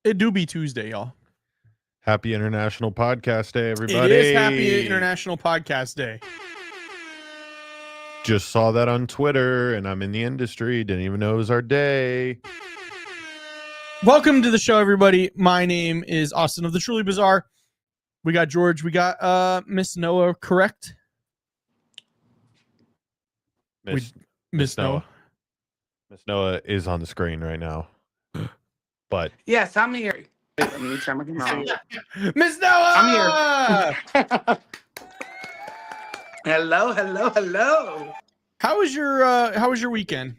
It do be Tuesday, y'all. Happy International Podcast Day, everybody. It is Happy International Podcast Day. Just saw that on Twitter, and I'm in the industry. Didn't even know it was our day. Welcome to the show, everybody. My name is Austin of the Truly Bizarre. We got George. We got Miss Noah, correct? Miss Noah. Miss Noah is on the screen right now. But yes, I'm here. Wait, let me turn my camera on. Miss Noah! I'm here. Hello. How was your weekend?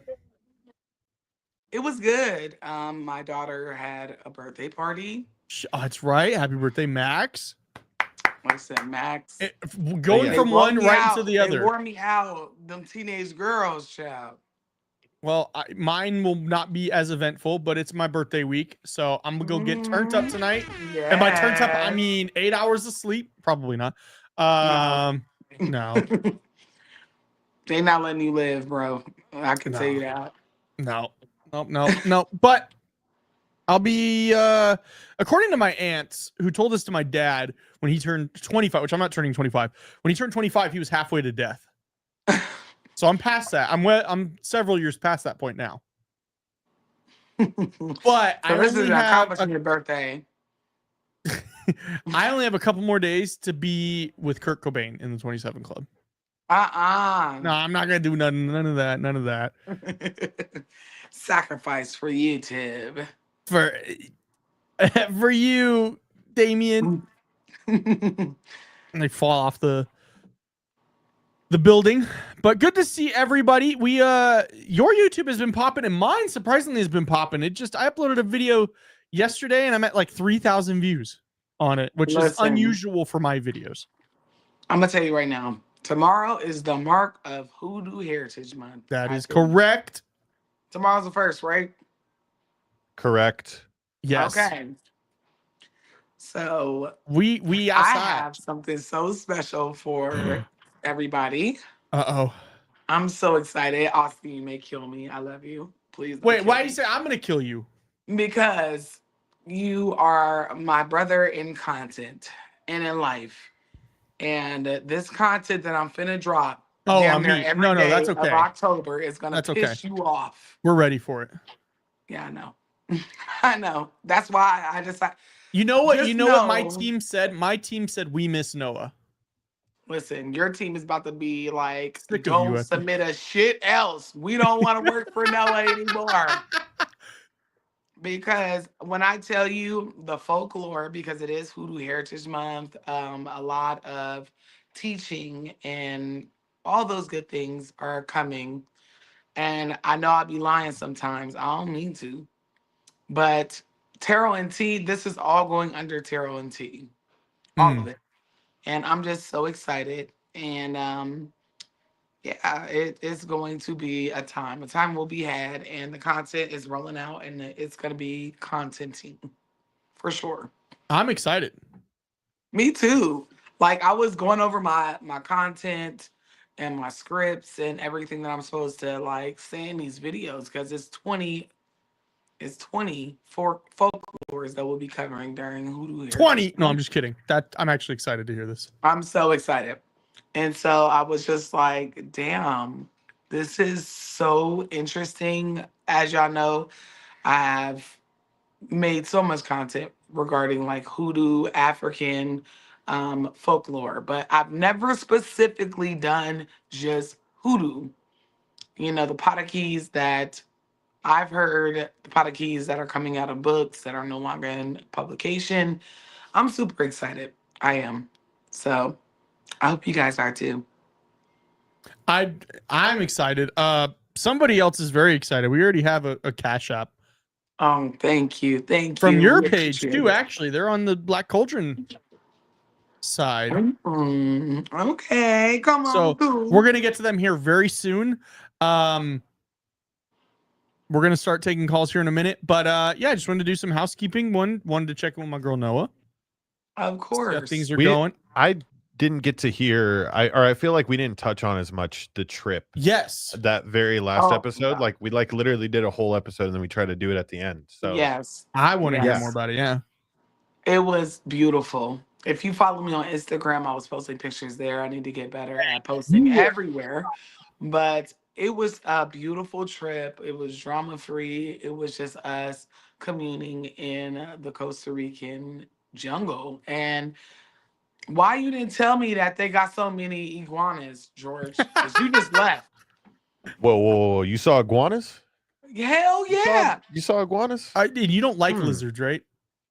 It was good. My daughter had a birthday party. Oh, that's right. Happy birthday, Max. Listen, Max. Going from one right to the other. They wore me out. Them teenage girls, child. Well, mine will not be as eventful, but it's my birthday week, so I'm gonna go get turned up tonight. Yes. And by turned up, I mean 8 hours of sleep. Probably not. No. They not letting you live, bro. I can tell you that. No. But I'll be, according to my aunts, who told this to my dad when he turned 25, which I'm not turning 25. When he turned 25, he was halfway to death. So I'm past that. I'm several years past that point now. But so this is accomplishing your birthday. I only have a couple more days to be with Kurt Cobain in the 27 Club. No, I'm not gonna do none of that. Sacrifice for YouTube. For you, Damien. And they fall off the building. But good to see everybody. We your YouTube has been popping and mine surprisingly has been popping. I uploaded a video yesterday and I'm at like 3,000 views on it, which is unusual for my videos. I'm gonna tell you right now. Tomorrow is the mark of Hoodoo Heritage Month. That is correct. Tomorrow's the 1st, right? Correct. Yes. Okay. So we I have something so special for everybody. Uh-oh. I'm so excited. Austin, you may kill me. I love you. Please. Wait, why do you say I'm gonna kill you? Because you are my brother in content and in life. And this content that I'm finna drop every day that's okay. of October is gonna piss you off. We're ready for it. Yeah, I know. I know. That's why I decided. You know what? What my team said? My team said we miss Noah. Listen, your team is about to be like, don't submit a shit else. We don't want to work for Noah anymore. Because when I tell you the folklore, because it is Hoodoo Heritage Month, a lot of teaching and all those good things are coming. And I know I'll be lying sometimes. I don't mean to. But Tarot and Tea, this is all going under Tarot and Tea. All of it. And I'm just so excited. And yeah, it is going to be a time. A time will be had, and the content is rolling out, and it's going to be contenting for sure. I'm excited. Me too. Like, I was going over my content and my scripts and everything that I'm supposed to like say in these videos, because it's 20 folklores that we'll be covering during Hoodoo. 20? No, I'm just kidding. I'm actually excited to hear this. I'm so excited. And so I was just like, damn, this is so interesting. As y'all know, I have made so much content regarding like Hoodoo, African folklore, but I've never specifically done just Hoodoo. You know, the pot of keys that I've heard, the pot of keys that are coming out of books that are no longer in publication. I'm super excited. I am. So I hope you guys are too. I'm excited. Somebody else is very excited. We already have a Cash App. Thank you. From your page too, actually. They're on the Black Cauldron side. Okay, come on. So we're gonna get to them here very soon. We're gonna start taking calls here in a minute. But yeah, I just wanted to do some housekeeping. Wanted to check in with my girl Noah. Of course. See how things are going. I didn't get to hear. I feel like we didn't touch on as much the trip. Yes. That very last episode, yeah. like we literally did a whole episode and then we tried to do it at the end. So Yes. I want to Yes. hear more about it. Yeah. It was beautiful. If you follow me on Instagram, I was posting pictures there. I need to get better at posting everywhere. But it was a beautiful trip. It was drama free. It was just us communing in the Costa Rican jungle. And why you didn't tell me that they got so many iguanas, George? Because you just left. Whoa. You saw iguanas? Hell yeah. You saw iguanas? You don't like lizards, right?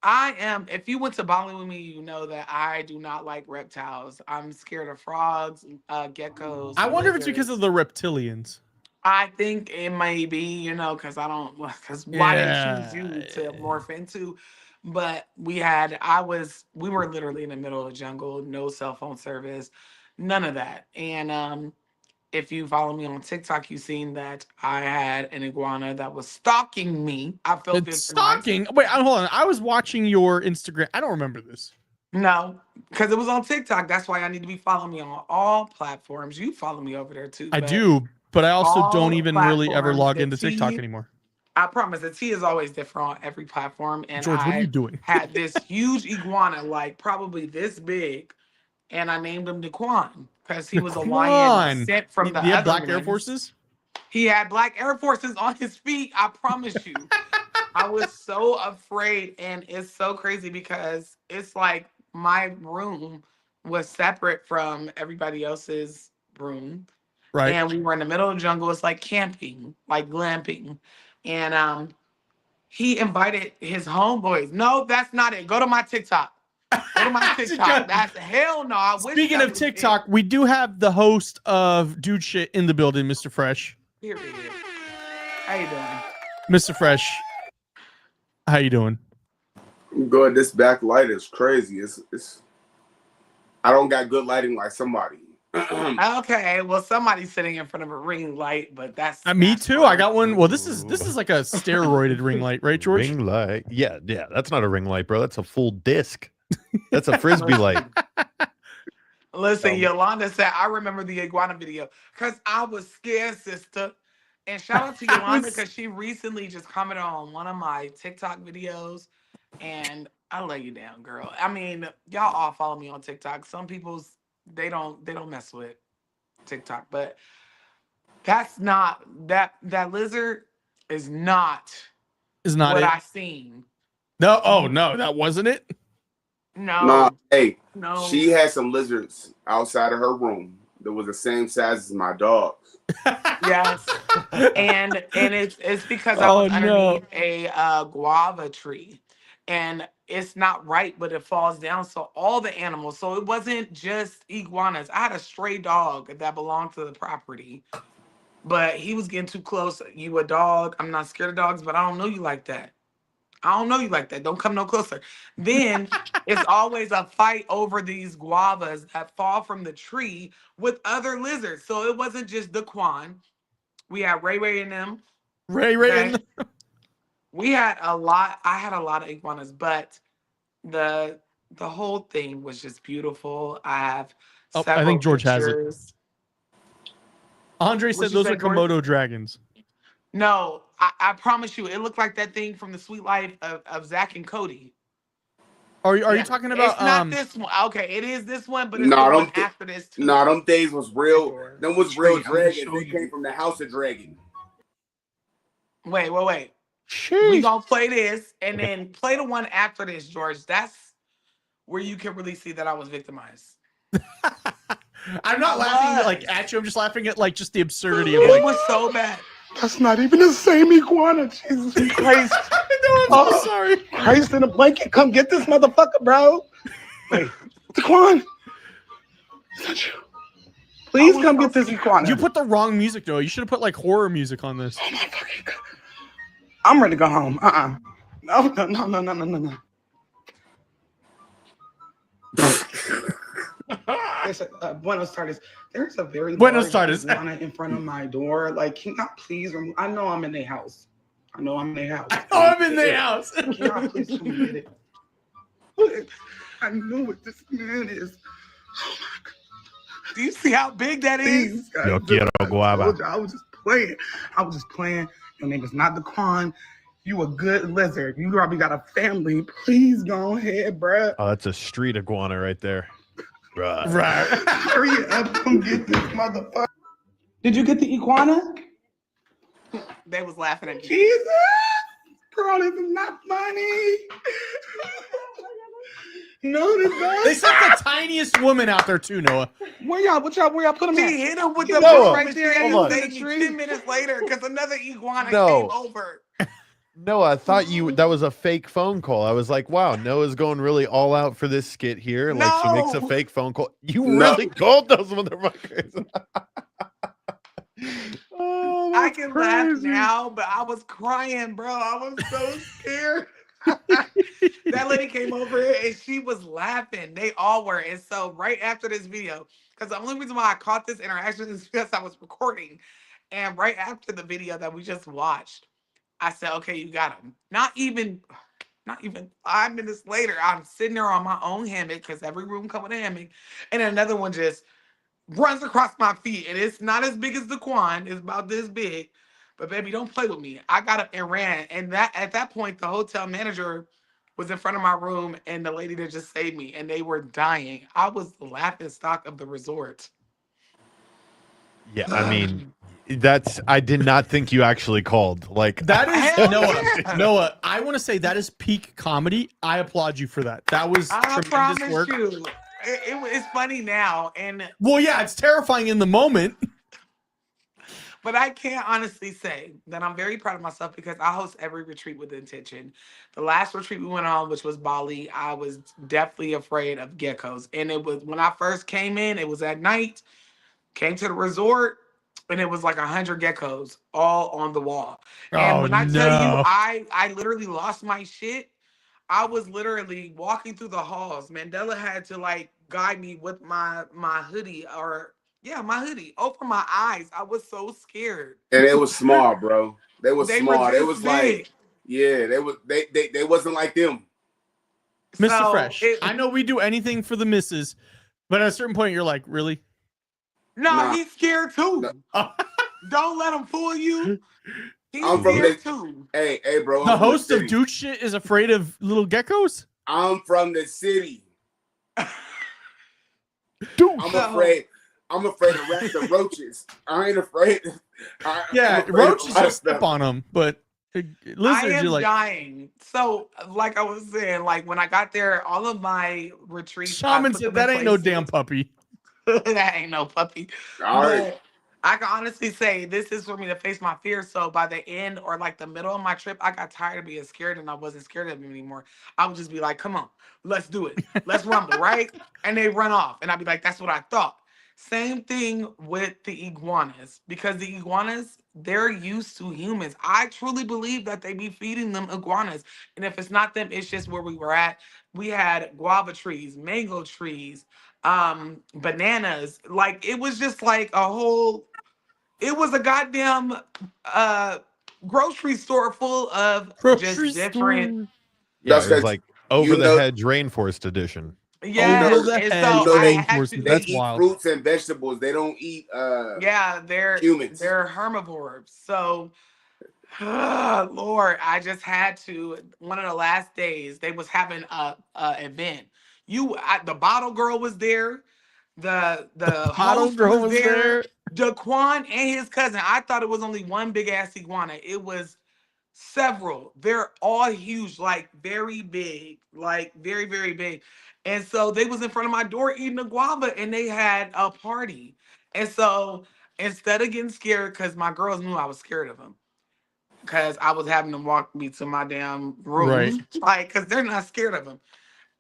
I am. If you went to Bali with me, you know that I do not like reptiles. I'm scared of frogs, geckos. I wonder if it's because of the reptilians. I think it may be, because I don't, because why they choose you to morph into. But we were literally in the middle of the jungle, no cell phone service, none of that. And if you follow me on TikTok, you've seen that I had an iguana that was stalking me. I felt It's stalking. Wait, hold on. I was watching your Instagram. I don't remember this. No, because it was on TikTok. That's why I need to be following me on all platforms. You follow me over there too. I do, but I also don't even really ever log platforms, into TikTok anymore. I promise the tea is always different on every platform. And George, what are you doing? had this huge iguana, like probably this big, and I named him Daquan because he was a lion sent from the He had other black Air ones. Forces? He had black Air Forces on his feet. I promise you. I was so afraid. And it's so crazy because it's like my room was separate from everybody else's room. Right. And we were in the middle of the jungle. It's like camping, like glamping. And he invited his homeboys. No, that's not it. Go to my TikTok. Go to my TikTok. That's hell no. Speaking of TikTok, we do have the host of Dude Shit in the building, Mr. Fresh. Period. How you doing? Mr. Fresh, how you doing? I'm good. This backlight is crazy. It's I don't got good lighting like somebody. Okay, well, somebody's sitting in front of a ring light, but that's me too. I got one. Well, this is like a steroided ring light, right, George? Ring light. Yeah. That's not a ring light, bro. That's a full disc. That's a frisbee light. Listen, Yolanda said, I remember the iguana video because I was scared, sister. And shout out to Yolanda because she recently just commented on one of my TikTok videos. And I lay you down, girl. I mean, y'all all follow me on TikTok. Some people's they don't mess with TikTok, but that's not that lizard is not what I seen. No, oh no, that wasn't it. No. Nah, hey, no. She had some lizards outside of her room that was the same size as my dog. Yes, and it's because I was underneath a guava tree, and it's not right, but it falls down. So all the animals. So it wasn't just iguanas. I had a stray dog that belonged to the property, but he was getting too close. You a dog? I'm not scared of dogs, but I don't know you like that. I don't know you like that. Don't come no closer. Then it's always a fight over these guavas that fall from the tree with other lizards. So it wasn't just the Quan. We had Ray and them. Ray and them. We had a lot. I had a lot of iguanas, but the whole thing was just beautiful. I have several I think George pictures. has it. Andre said those are Komodo dragons. No, I promise you, it looked like that thing from the Sweet Life of Zach and Cody. Are you talking about? It's not this one. Okay, it is this one, but it's the one after this too. Nah, them days was real. Them was real dragons. They came from the House of Dragon. Wait. Sheesh. We gonna play this and then play the one after this, George. That's where you can really see that I was victimized. I'm not laughing at you. I'm just laughing at just the absurdity of it was so bad. That's not even the same iguana. Jesus Christ. No, I'm so sorry. Christ in a blanket. Come get this motherfucker, bro. Wait, Daquan. Is that you? Please come get this iguana. You put the wrong music, though. You should have put horror music on this. Oh my fucking God. I'm ready to go home. No. Buenos tardes. There's a very large iguana in front of my door. Can y'all please remove? I know I'm in their house. Can y'all please come get it? I know what this man is. Do you see how big that is? Please, guys, Yo quiero guava. I was just playing. Your name is not Daquan. You a good lizard. You probably got a family. Please go ahead, bruh. Oh, that's a street iguana right there. Right. Hurry up, come get this motherfucker. Did you get the iguana? They was laughing at me. Jesus! Girl, this is not funny. No, this not. They sent the tiniest woman out there too, Noah. Where y'all put them She at? hit him with the Noah, book right there and hold he on. saved me 10 minutes later because another iguana No. came over. No, I thought that was a fake phone call. I was like, wow, Noah's going really all out for this skit here. Like she makes a No. fake phone call. You No. really called those motherfuckers. Oh, I that's can laugh crazy. now, but I was crying, bro. I was so scared. That lady came over here and she was laughing. They all were. And so right after this video, because the only reason why I caught this interaction is because I was recording. And right after the video that we just watched, I said, okay, you got him. Not even 5 minutes later, I'm sitting there on my own hammock because every room come with a hammock. And another one just runs across my feet. And it's not as big as the Quan. It's about this big. But baby, don't play with me. I got up and ran. And that at that point, the hotel manager was in front of my room and the lady that just saved me. And they were dying. I was the laughing stock of the resort. Yeah, I mean, I did not think you actually called. Like That is Hell Noah. yeah. Noah, I want to say that is peak comedy. I applaud you for that. That was I tremendous promise work. you. It's funny now. Well, yeah, it's terrifying in the moment. But I can't honestly say that I'm very proud of myself because I host every retreat with intention. The last retreat we went on, which was Bali, I was definitely afraid of geckos. And it was when I first came in, it was at night, came to the resort, and it was like 100 geckos all on the wall. And Oh, when I tell you, no. I literally lost my shit. I was literally walking through the halls. Mandela had to like guide me with my hoodie my hoodie over my eyes. I was so scared. And it was small, bro. They was They small. were They this was big. like, yeah, they wasn't like them. Mr. So Fresh, I know we do anything for the misses, but at a certain point, you're like, really? Nah, he's scared too. No. Don't let him fool you. He's I'm from scared the- too. Hey, bro. The I'm from host of city. Dude Shit is afraid of little geckos? I'm from the city. Dude. I'm afraid of rats and roaches. I ain't afraid. Yeah, I'm afraid of roaches, a lot you'll of step stuff. on them, but I lizards, am you're like, dying. So, like I was saying, like when I got there, all of my retreats. I Shaman put said, them in that ain't no places. damn puppy. That ain't no puppy. All right. But I can honestly say this is for me to face my fears. So by the end or like the middle of my trip, I got tired of being scared and I wasn't scared of them anymore. I would just be like, come on, let's do it. Let's rumble, right? And they run off. And I'd be like, that's what I thought. Same thing with the iguanas, because the iguanas, they're used to humans. I truly believe that they be feeding them iguanas. And if it's not them, it's just where we were at. We had guava trees, mango trees, bananas. Like it was just like it was a goddamn grocery store full of Grocery just different. store. yeah, That's it was 'cause like over the know- hedge rainforest edition. Yeah, Over the and head so I rainforest. had to. They That's eat wild. fruits and vegetables. They don't eat Yeah, humans. they're herbivores. So, Lord, I just had to. One of the last days, they was having a event. The bottle girl was there. The Bottle host girl was was there. there. Daquan and his cousin. I thought it was only one big ass iguana. It was several. They're all huge, like very big, like very, very big. And so they was in front of my door eating a guava and they had a party. And so instead of getting scared, because my girls knew I was scared of them, because I was having them walk me to my damn room. Right. Like, because they're not scared of them.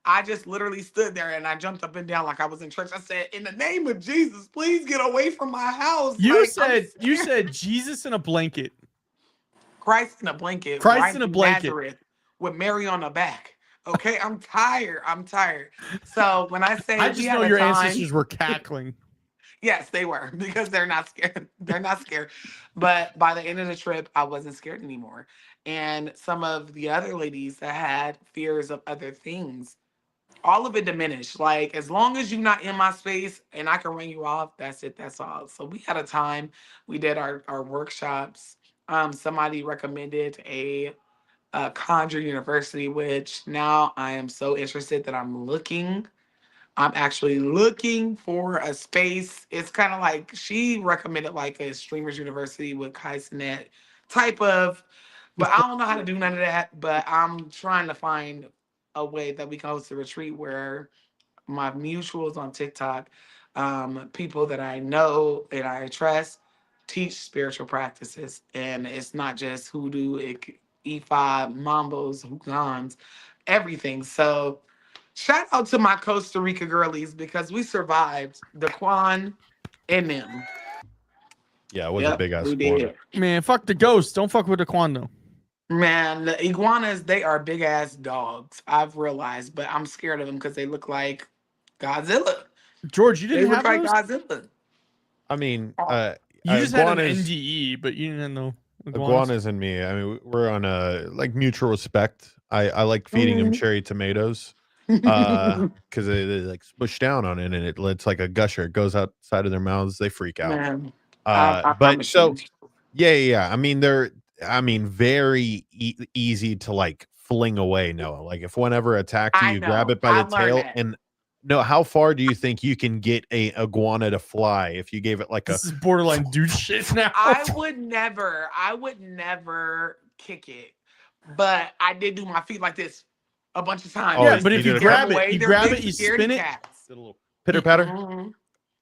I just literally stood there and I jumped up and down like I was in church. I said, in the name of Jesus, please get away from my house. You Like, I'm you scared. said Jesus in a blanket. Christ in a blanket. Christ right in a through blanket. Nazareth with Mary on the back. Okay, I'm tired. So when I say I we just had know a your time- ancestors were cackling. Yes, they were, because they're not scared. They're not scared. But by the end of the trip, I wasn't scared anymore. And some of the other ladies that had fears of other things, all of it diminished. Like as long as you're not in my space and I can ring you off, that's it. That's all. So we had a time. We did our workshops. Somebody recommended a Conjure University, which now I am so interested that I'm actually looking for a space. It's kind of like she recommended like a streamers university with Kaisenet type of, but I don't know how to do none of that. But I'm trying to find a way that we can host a retreat where my mutuals on TikTok, people that I know and I trust, teach spiritual practices. And it's not just hoodoo, E5, mambos, hookahs, everything. So shout out to my Costa Rica girlies because we survived the Quan and them. Yeah, it was a big ass we sport. did. Man, fuck the ghost. Don't fuck with the Quando. Man, the iguanas, they are big ass dogs. I've realized, but I'm scared of them because they look like Godzilla. George, you They didn't look have like those? Godzilla. I mean, You just had an iguanas, NDE, but you didn't have no iguanas and me. I mean, we're on a like mutual respect. I like feeding them cherry tomatoes because they like smush down on it and it's like a gusher. It goes outside of their mouths. They freak out. Man, But so yeah. I mean, very easy to like fling away, Noah. Like if one ever attacked you, you grab it by the tail and no, how far do you think you can get a iguana to fly if you gave it like this is borderline dude shit now? I would never kick it, but I did do my feet like this a bunch of times. Oh, yeah, but if you grab it, you spin it. A little pitter patter. Mm-hmm.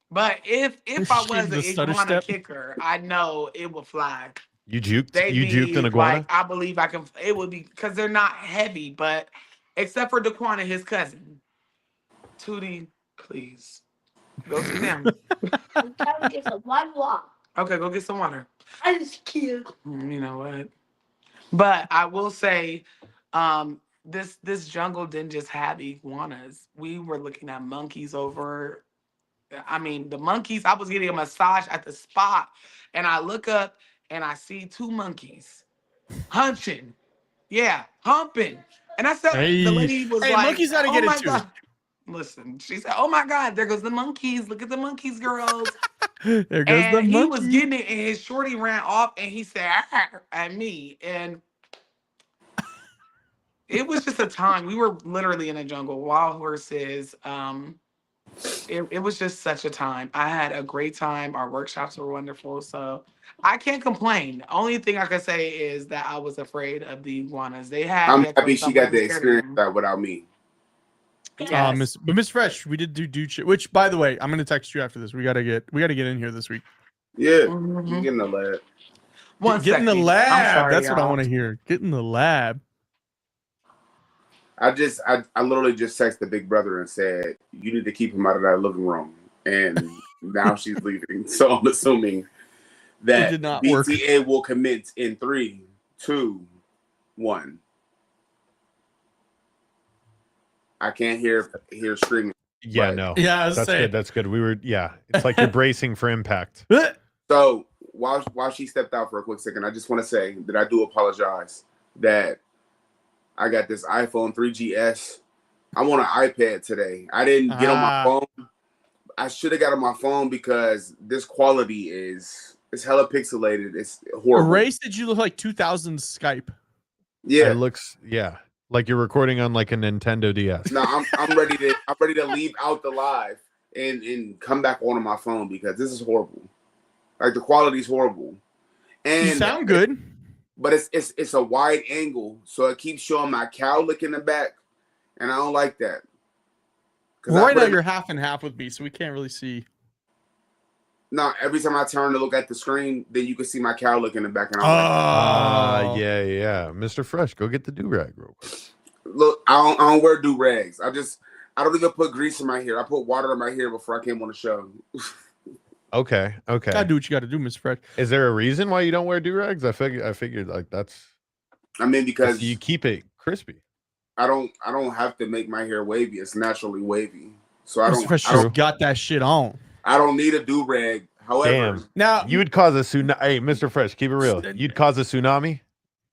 But if I was an iguana kicker, I know it would fly. You juked an iguana? Like, I believe I can. It would be because they're not heavy, but except for Daquan and his cousin. Tootie, please. Go sit down. I'm trying to get some water. Okay, go get some water. I just can't. You know what? But I will say, this jungle didn't just have iguanas. We were looking at monkeys over. I mean, the monkeys, I was getting a massage at the spot, and I look up and I see two monkeys hunching. Yeah, humping. And I said, the lady was like, monkeys gotta get it too. God. Listen, she said, oh my God, there goes the monkeys. Look at the monkeys, girls. There goes and the monkey. He was getting it, and his shorty ran off, and he said, at me. And it was just a time. We were literally in a jungle, wild horses. It was just such a time. I had a great time. Our workshops were wonderful. So I can't complain. The only thing I can say is that I was afraid of the iguanas. I'm happy she got to experience that without me. Yes. But Miss Fresh, we did do dude shit. Which, by the way, I'm gonna text you after this. We gotta get in here this week. Yeah, you get in the lab. Get in the lab. That's what I want to hear. Get in the lab. I literally just texted Big Brother and said, you need to keep him out of that living room. And now she's leaving. So I'm assuming that BTA will commence in 3, 2, 1. I can't hear screaming. Yeah, no. Yeah, that's good. That's good. It's like you're bracing for impact. So while she stepped out for a quick second, I just want to say that I do apologize that I got this iPhone 3GS. I'm on an iPad today. I didn't get on my phone. I should have got on my phone because this quality is hella pixelated. It's horrible. Ray said you look like 2000 Skype. Yeah, it looks like you're recording on like a Nintendo DS. No, I'm ready to leave out the live and come back onto my phone because this is horrible. Like the quality is horrible. And you sound good. But it's a wide angle, so it keeps showing my cowlick in the back, and I don't like that. Well, right now you're half and half with me, so we can't really see. No, every time I turn to look at the screen, then you can see my cowlick in the back, and I'm like, yeah. Mr. Fresh, go get the do-rag real quick. Look, I don't wear do-rags. I don't even put grease in my hair. I put water in my hair before I came on the show. Okay. Gotta do what you gotta do, Miss Fred. Is there a reason why you don't wear do-rags? I figured like that's. I mean, because you keep it crispy. I don't have to make my hair wavy. It's naturally wavy, so I don't got that shit on. I don't need a do-rag. However, now you would cause a tsunami. Hey, Mr. Fresh, keep it real. You'd cause a tsunami.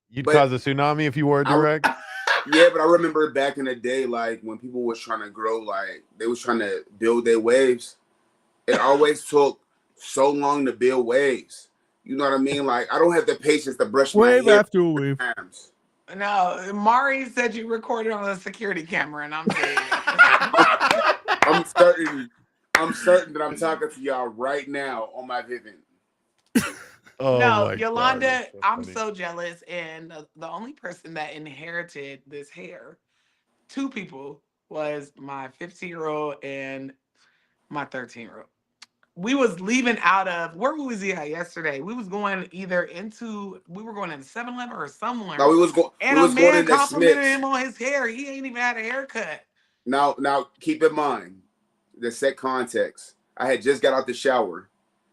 You'd cause a tsunami if you wore a do-rag. Yeah, but I remember back in the day, like when people was trying to grow, like they was trying to build their waves. It always took so long to build waves. You know what I mean? Like I don't have the patience to brush my Wave hair after a wave. times. No, Mari said you recorded on a security camera, and I'm dead. I'm certain that I'm talking to y'all right now on my Vivint. Oh No, my Yolanda, God, so I'm funny. so jealous. And the only person that inherited this hair, two people, was my 15-year-old and my 13-year-old. We was leaving out of, where was we at yesterday? We was going either into, we were going into 7-Eleven or somewhere. No, we was And a going man into complimented Smith's. him on his hair. He ain't even had a haircut. Now keep in mind the set context. I had just got out the shower.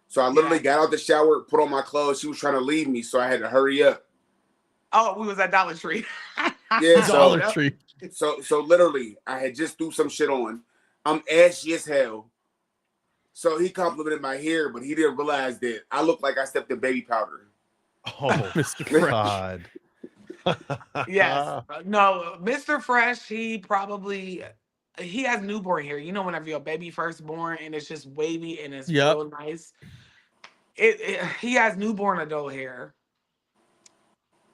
So I literally got out the shower, put on my clothes. She was trying to leave me, so I had to hurry up. Oh, we was at Dollar Tree. Yeah, Dollar Tree. So literally, I had just threw some shit on. I'm ashy as hell. So he complimented my hair, but he didn't realize that I looked like I stepped in baby powder. Oh, Mr. Fresh. God. Yes. No, Mr. Fresh, he has newborn hair. You know, whenever your baby first born and it's just wavy and it's real nice. He has newborn adult hair.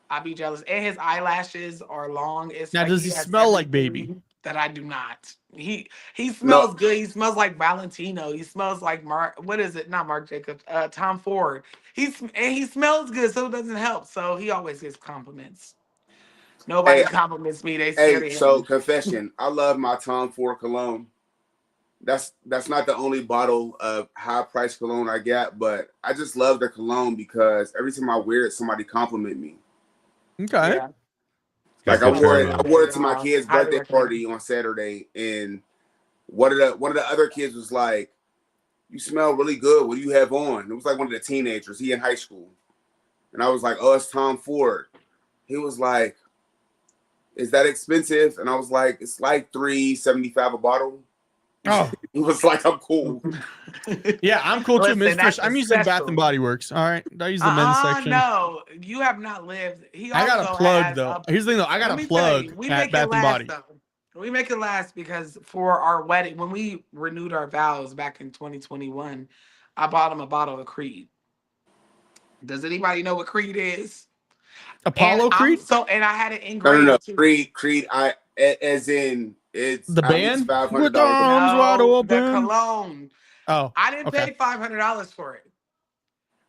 I'd be jealous. And his eyelashes are long. It's Now, like does he has smell like everything baby? that I do not. He smells good. He smells like Valentino. He smells like what is it? Not Marc Jacobs. Tom Ford. He smells good, so it doesn't help. So he always gets compliments. Nobody compliments me. They scared of him. So confession, I love my Tom Ford cologne. That's not the only bottle of high price cologne I got, but I just love the cologne because every time I wear it, somebody compliment me. Okay. Yeah. Like I wore it to my Highly kid's birthday recommend. party on Saturday, and one of the other kids was like, "You smell really good. What do you have on?" It was like one of the teenagers. He in high school, and I was like, "Oh, it's Tom Ford." He was like, "Is that expensive?" And I was like, "It's like $3.75 a bottle." Oh, He was like, "I'm cool." yeah, I'm cool too, Listen, Ms. Fresh. that's I'm a using Bath special. and Body Works. All right, I use the men's section. No, you have not lived. He I got also a plug has though. Here's the thing though. I got let a me tell you, plug we at make Bath it and last Body. though. We make it last because for our wedding, when we renewed our vows back in 2021, I bought him a bottle of Creed. Does anybody know what Creed is? Apollo Creed? And I had it engraved. No. Too. Creed. As in it's The at least band? $500. With the arms wide open. The cologne. Oh, I didn't okay. pay $500 for it.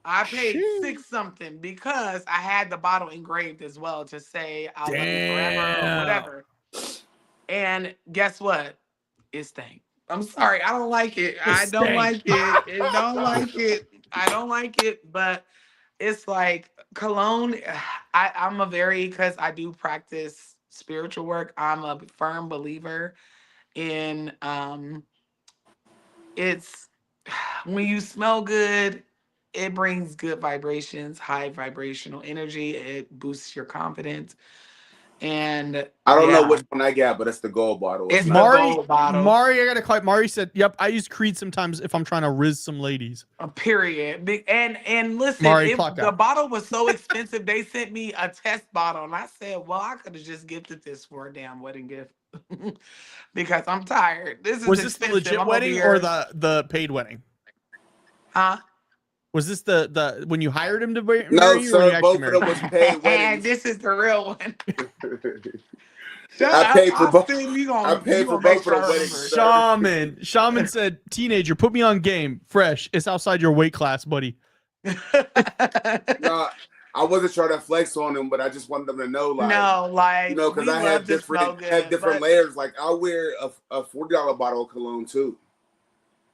I paid Shit. $6 something because I had the bottle engraved as well to say I'll love you forever or whatever. And guess what? It stank. I'm sorry, I don't like it. I don't like it. I don't like it, but it's like cologne. I'm a because I do practice spiritual work. I'm a firm believer in it's when you smell good, it brings good vibrations, high vibrational energy. It boosts your confidence. And I don't know which one I got, but it's the gold bottle. It's the Mari, gold bottle. Mari, I gotta call. Mari said, "Yep, I use Creed sometimes if I'm trying to riz some ladies." A period. And listen, Mari, the bottle was so expensive. They sent me a test bottle, and I said, "Well, I could have just gifted this for a damn wedding gift because I'm tired. This is was this the legit wedding or the paid wedding? Huh? Was this the when you hired him to marry No, you? sir. Both of them was paid weddings. And this is the real one. I paid for both. I paid for both of the weddings. Shaman said, "Teenager, put me on game. Fresh. It's outside your weight class, buddy." No, I wasn't trying to flex on them, but I just wanted them to know, because I have different layers. Like I'll wear a $40 bottle of cologne too.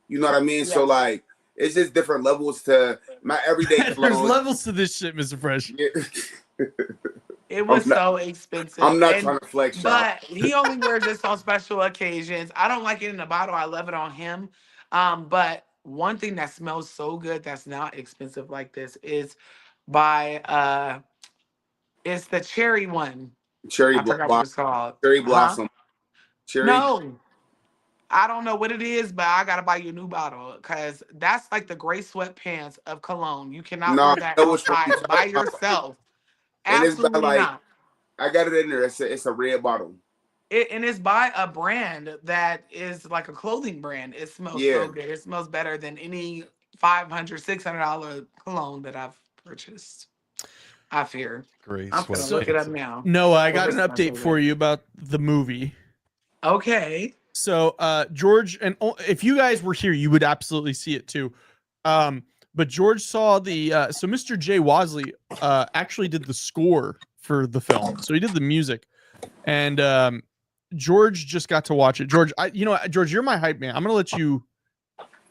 You know what I mean? Yes. So like, it's just different levels to my everyday cologne. There's levels to this shit, Mr. Fresh. Yeah. It was so expensive. I'm not trying to flex, but he only wears this on special occasions. I don't like it in a bottle. I love it on him. But one thing that smells so good that's not expensive like this is it's the cherry one. Cherry forgot what it's called. Cherry blossom. Cherry. No. I don't know what it is, but I gotta buy you a new bottle because that's like the gray sweatpants of cologne. You cannot wear that outside by yourself. Absolutely not. I got it in there. It's a red bottle. And it's by a brand that is like a clothing brand. It smells so good. It smells better than any $500, $600 cologne that I've purchased. I fear. Great. I'm gonna look it up now. Noah, I got an update for you about the movie. Okay. So, George, and if you guys were here, you would absolutely see it too. But George saw the so Mr. Jay Wasley actually did the score for the film. So he did the music, and George just got to watch it. George, George, you're my hype man. I'm gonna let you.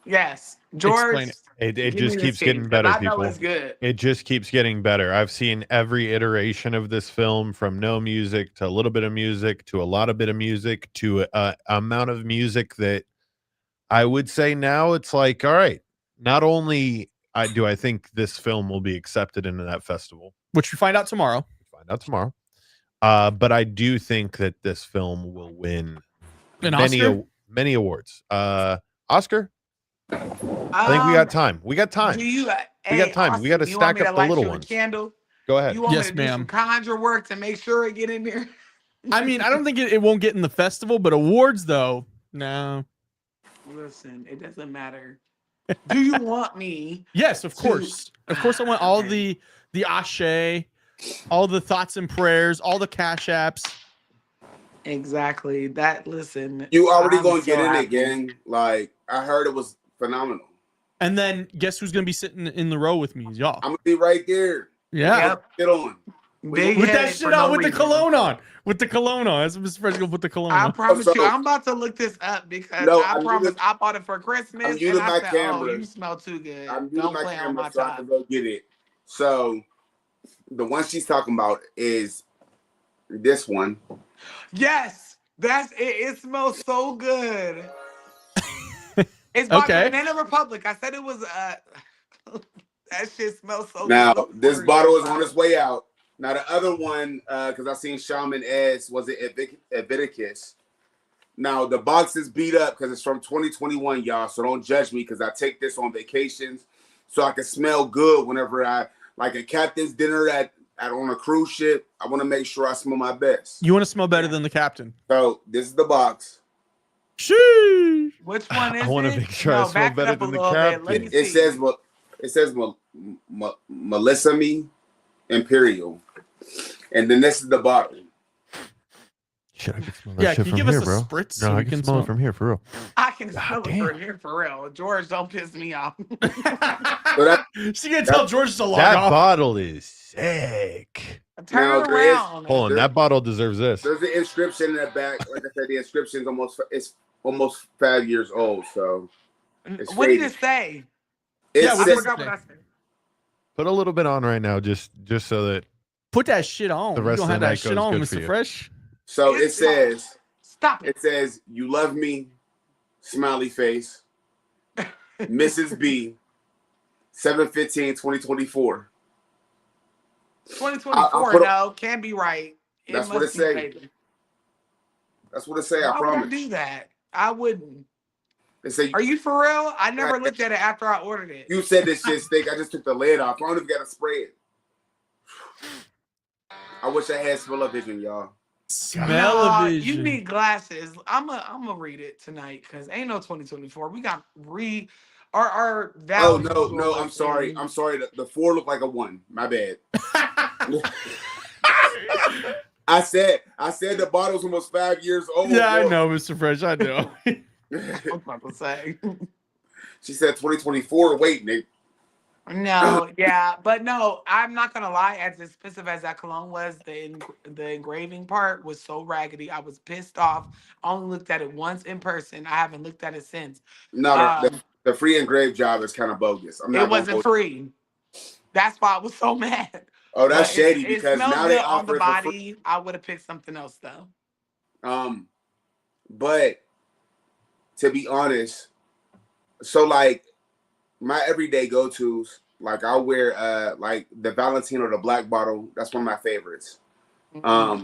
Yes, George. Explain it. It just keeps getting better, I people. know it's good. It just keeps getting better. I've seen every iteration of this film, from no music to a little bit of music to a lot of bit of music to a amount of music that I would say now it's like, all right, not only do I think this film will be accepted into that festival, Which we find out tomorrow. But I do think that this film will win many awards. Oscar? I think we got time. We got time. We got time. Austin, we got to stack up the little ones. Candle? Go ahead. You want me to do some conjure work to make sure it get in there? I mean, I don't think it won't get in the festival, but awards though, no. Listen, it doesn't matter. Do you want me? Yes, of course. Of course, I want all the ashe, all the thoughts and prayers, all the cash apps. Exactly. Listen. You already gonna get in it, gang. Like, I heard it was phenomenal. And then guess who's gonna be sitting in the row with me? Y'all. I'm gonna be right there. Yeah. Yep. Get on. With that shit on, with the cologne on. With the cologne on. That's Mr. Fresh gonna put the cologne on. I promise you, I'm about to look this up because I promise I bought it for Christmas. I'm using my camera. Oh, you smell too good. I'm using Don't my play on camera my so I can go get it. So the one she's talking about is this one. Yes, that's it. It smells so good. It's by Banana Republic. I said it was that shit smells so good. Now this bottle is on its way out. Now the other one, because I seen Shaman as was it Leviticus. Now the box is beat up because it's from 2021, y'all. So don't judge me because I take this on vacations so I can smell good whenever I like a captain's dinner on a cruise ship. I want to make sure I smell my best. You want to smell better than the captain. So this is the box. Sheesh. Which one is it? I want to make sure I smell better than the captain. It says Melissa Me Imperial, and then this is the bottle. Shit, I can smell that shit can you from give here, us a bro. spritz No, so I we can can smell it from here for real. I can smell it from here for real. George, don't piss me off. She gonna tell George to log that off. Bottle is sick. Turn around. Hold on, that bottle deserves this. There's an inscription in the back. Like I said, the inscription is almost 5 years old. So what did it say? I forgot what I said. Put a little bit on right now, just so that Put that shit on. the rest you of don't the have night that shit goes on, good for Mr. you. Fresh. So it says, stop it. It says, you love me, smiley face, Mrs. B, 7/15/2024. 2024, no, can't be right. That's what it say. That's what it say. I promise. Would I do that? I wouldn't. They say, are you for real? I never looked at it after I ordered it. You said this shit stink. I just took the lid off. I don't even got to spray it. I wish I had smell-o-vision, y'all. Smell-o-vision. You need glasses. I'm a read it tonight because ain't no 2024. We got our values. Oh no, I'm sorry. I'm sorry. The 4 looked like a 1. My bad. I said the bottle's almost 5 years old. Yeah, I know, Mr. Fresh. I know. I'm about to say. She said 2024. Wait, Nick. No, yeah, but no, I'm not gonna lie. As expensive as that cologne was, the engraving part was so raggedy. I was pissed off. I only looked at it once in person. I haven't looked at it since. No, the free engraved job is kind of bogus. It wasn't free. That's why I was so mad. Oh, that's shady because now they offer on the body. I would have picked something else though. But to be honest, so like my everyday go-tos, like I'll wear like the Valentino, the black bottle. That's one of my favorites. I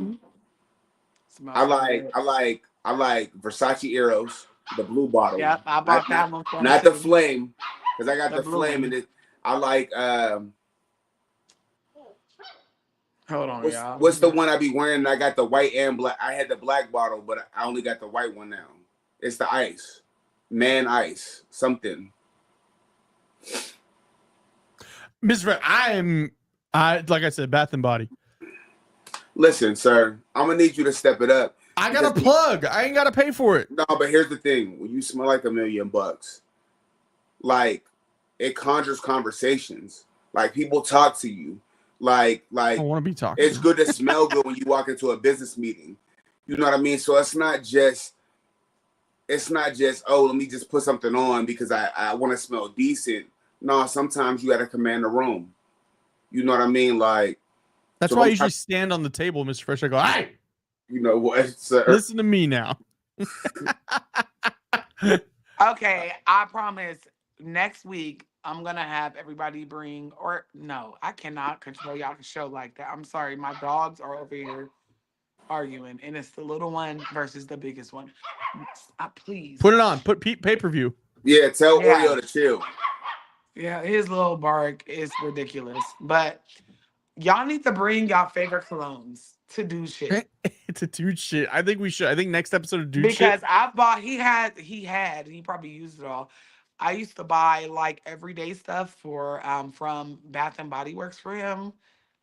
like Versace Eros, the blue bottle. Yeah, I bought that one. Not the flame, because I got the flame in it. I like Hold on, y'all. What's the one I be wearing? I got the white and black. I had the black bottle, but I only got the white one now. It's the ice. Man ice. Something. Mr. Fred, I like I said, Bath and Body. Listen, sir, I'm gonna need you to step it up. I got a plug. I ain't gotta pay for it. No, but here's the thing. When you smell like $1 million, like it conjures conversations. Like people talk to you. Like I don't want to be talking. It's good to smell good when you walk into a business meeting. You know what I mean? So it's not just, oh, let me just put something on because I want to smell decent. No, sometimes you got to command the room. You know what I mean? Like that's why I usually stand on the table, Mr. Fresh. I go, hey, you know what, sir? Listen to me now. Okay, I promise next week I'm gonna have everybody bring, or no, I cannot control y'all show like that. I'm sorry, my dogs are over here arguing, and it's the little one versus the biggest one. Please put it on. Put pay-per-view. Yeah, tell Oreo to chill. Yeah, his little bark is ridiculous, but y'all need to bring y'all favorite colognes to do shit. To do shit. I think we should. I think next episode of do because shit. I bought. He probably used it all. I used to buy like everyday stuff for from Bath and Body Works for him,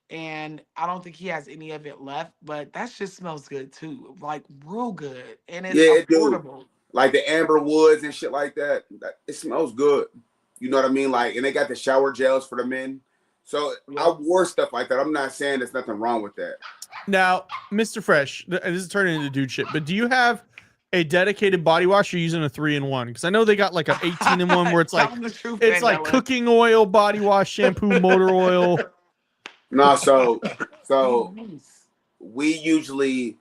and I don't think he has any of it left. But that shit smells good too, like real good, and it's affordable. Like the amber woods and shit like that. It smells good. You know what I mean? Like, and they got the shower gels for the men. So I wore stuff like that. I'm not saying there's nothing wrong with that. Now, Mr. Fresh, this is turning into dude shit, but do you have a dedicated body wash or using a 3-in-1? Because I know they got like an 18-in-1 where it's like cooking oil, body wash, shampoo, motor oil. No, so we usually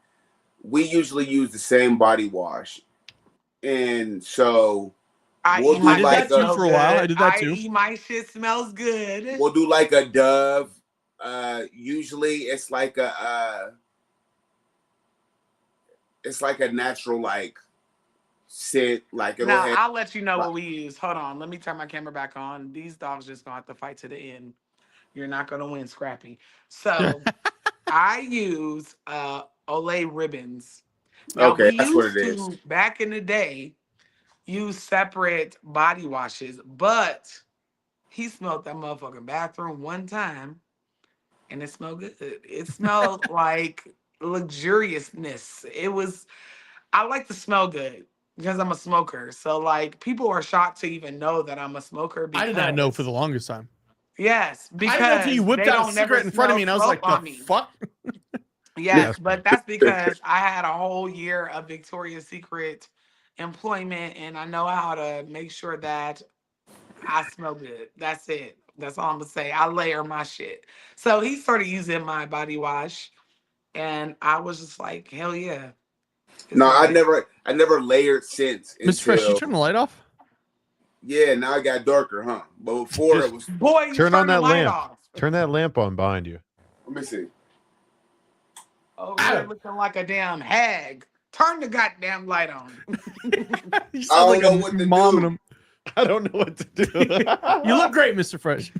use the same body wash. And so I did that too for a while. I did that too. My shit smells good. We'll do like a Dove. Usually it's like a natural like scent. Like I'll let you know what we use. Hold on, let me turn my camera back on. These dogs just gonna have to fight to the end. You're not gonna win, Scrappy. So I use Olay ribbons. Now, okay, that's what it is. Back in the day, use separate body washes, but he smelled that motherfucking bathroom one time, and it smelled good. It smelled like luxuriousness. I like to smell good because I'm a smoker. So like people are shocked to even know that I'm a smoker. I did not know for the longest time. Yes, because I didn't know you whipped out a cigarette in front of me, and I was like, "The fuck." Yes, but that's because I had a whole year of Victoria's Secret employment, and I know how to make sure that I smell good. That's it. That's all I'm gonna say. I layer my shit. So he started using my body wash, and I was just like, hell yeah. No, I never layered since. Mr. Fresh, you turn the light off? Yeah, now I got darker, huh? But before it was turn on that lamp. Turn that lamp on behind you. Let me see. Oh, you're looking like a damn hag. Turn the goddamn light on. You sound like a mom and I don't know what to do. You look great, Mr. Fresh.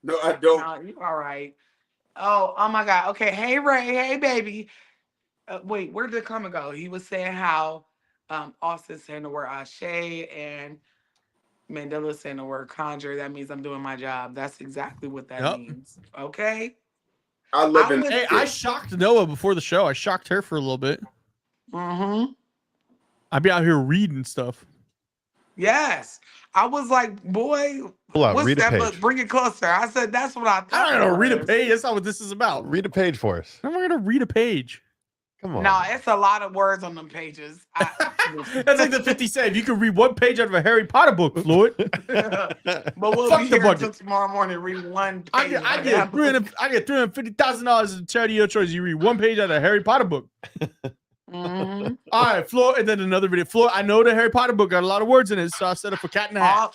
No, I don't. No, you all right. Oh my God. Okay. Hey, Ray. Hey, baby. Wait, where did the comment go? He was saying how Austin's saying the word Ashe and Mandela's saying the word conjure. That means I'm doing my job. That's exactly what that means. Okay. I shocked Noah before the show. I shocked her for a little bit. Mm-hmm. I'd be out here reading stuff. Yes. I was like, boy, what's that book? Bring it closer. I said, that's what I thought. I'm going to read a page. That's not what this is about. Read a page for us. I'm going to read a page. Come on. No, it's a lot of words on them pages. That's like the 50 Cent. You can read one page out of a Harry Potter book, Floyd. But we'll be here until tomorrow morning read one page. I get $350,000 in charity your choice. You read one page out of a Harry Potter book. Mm-hmm. All right, Floyd, and then another video. Floyd, I know the Harry Potter book got a lot of words in it, so I set up for Cat in the Hat.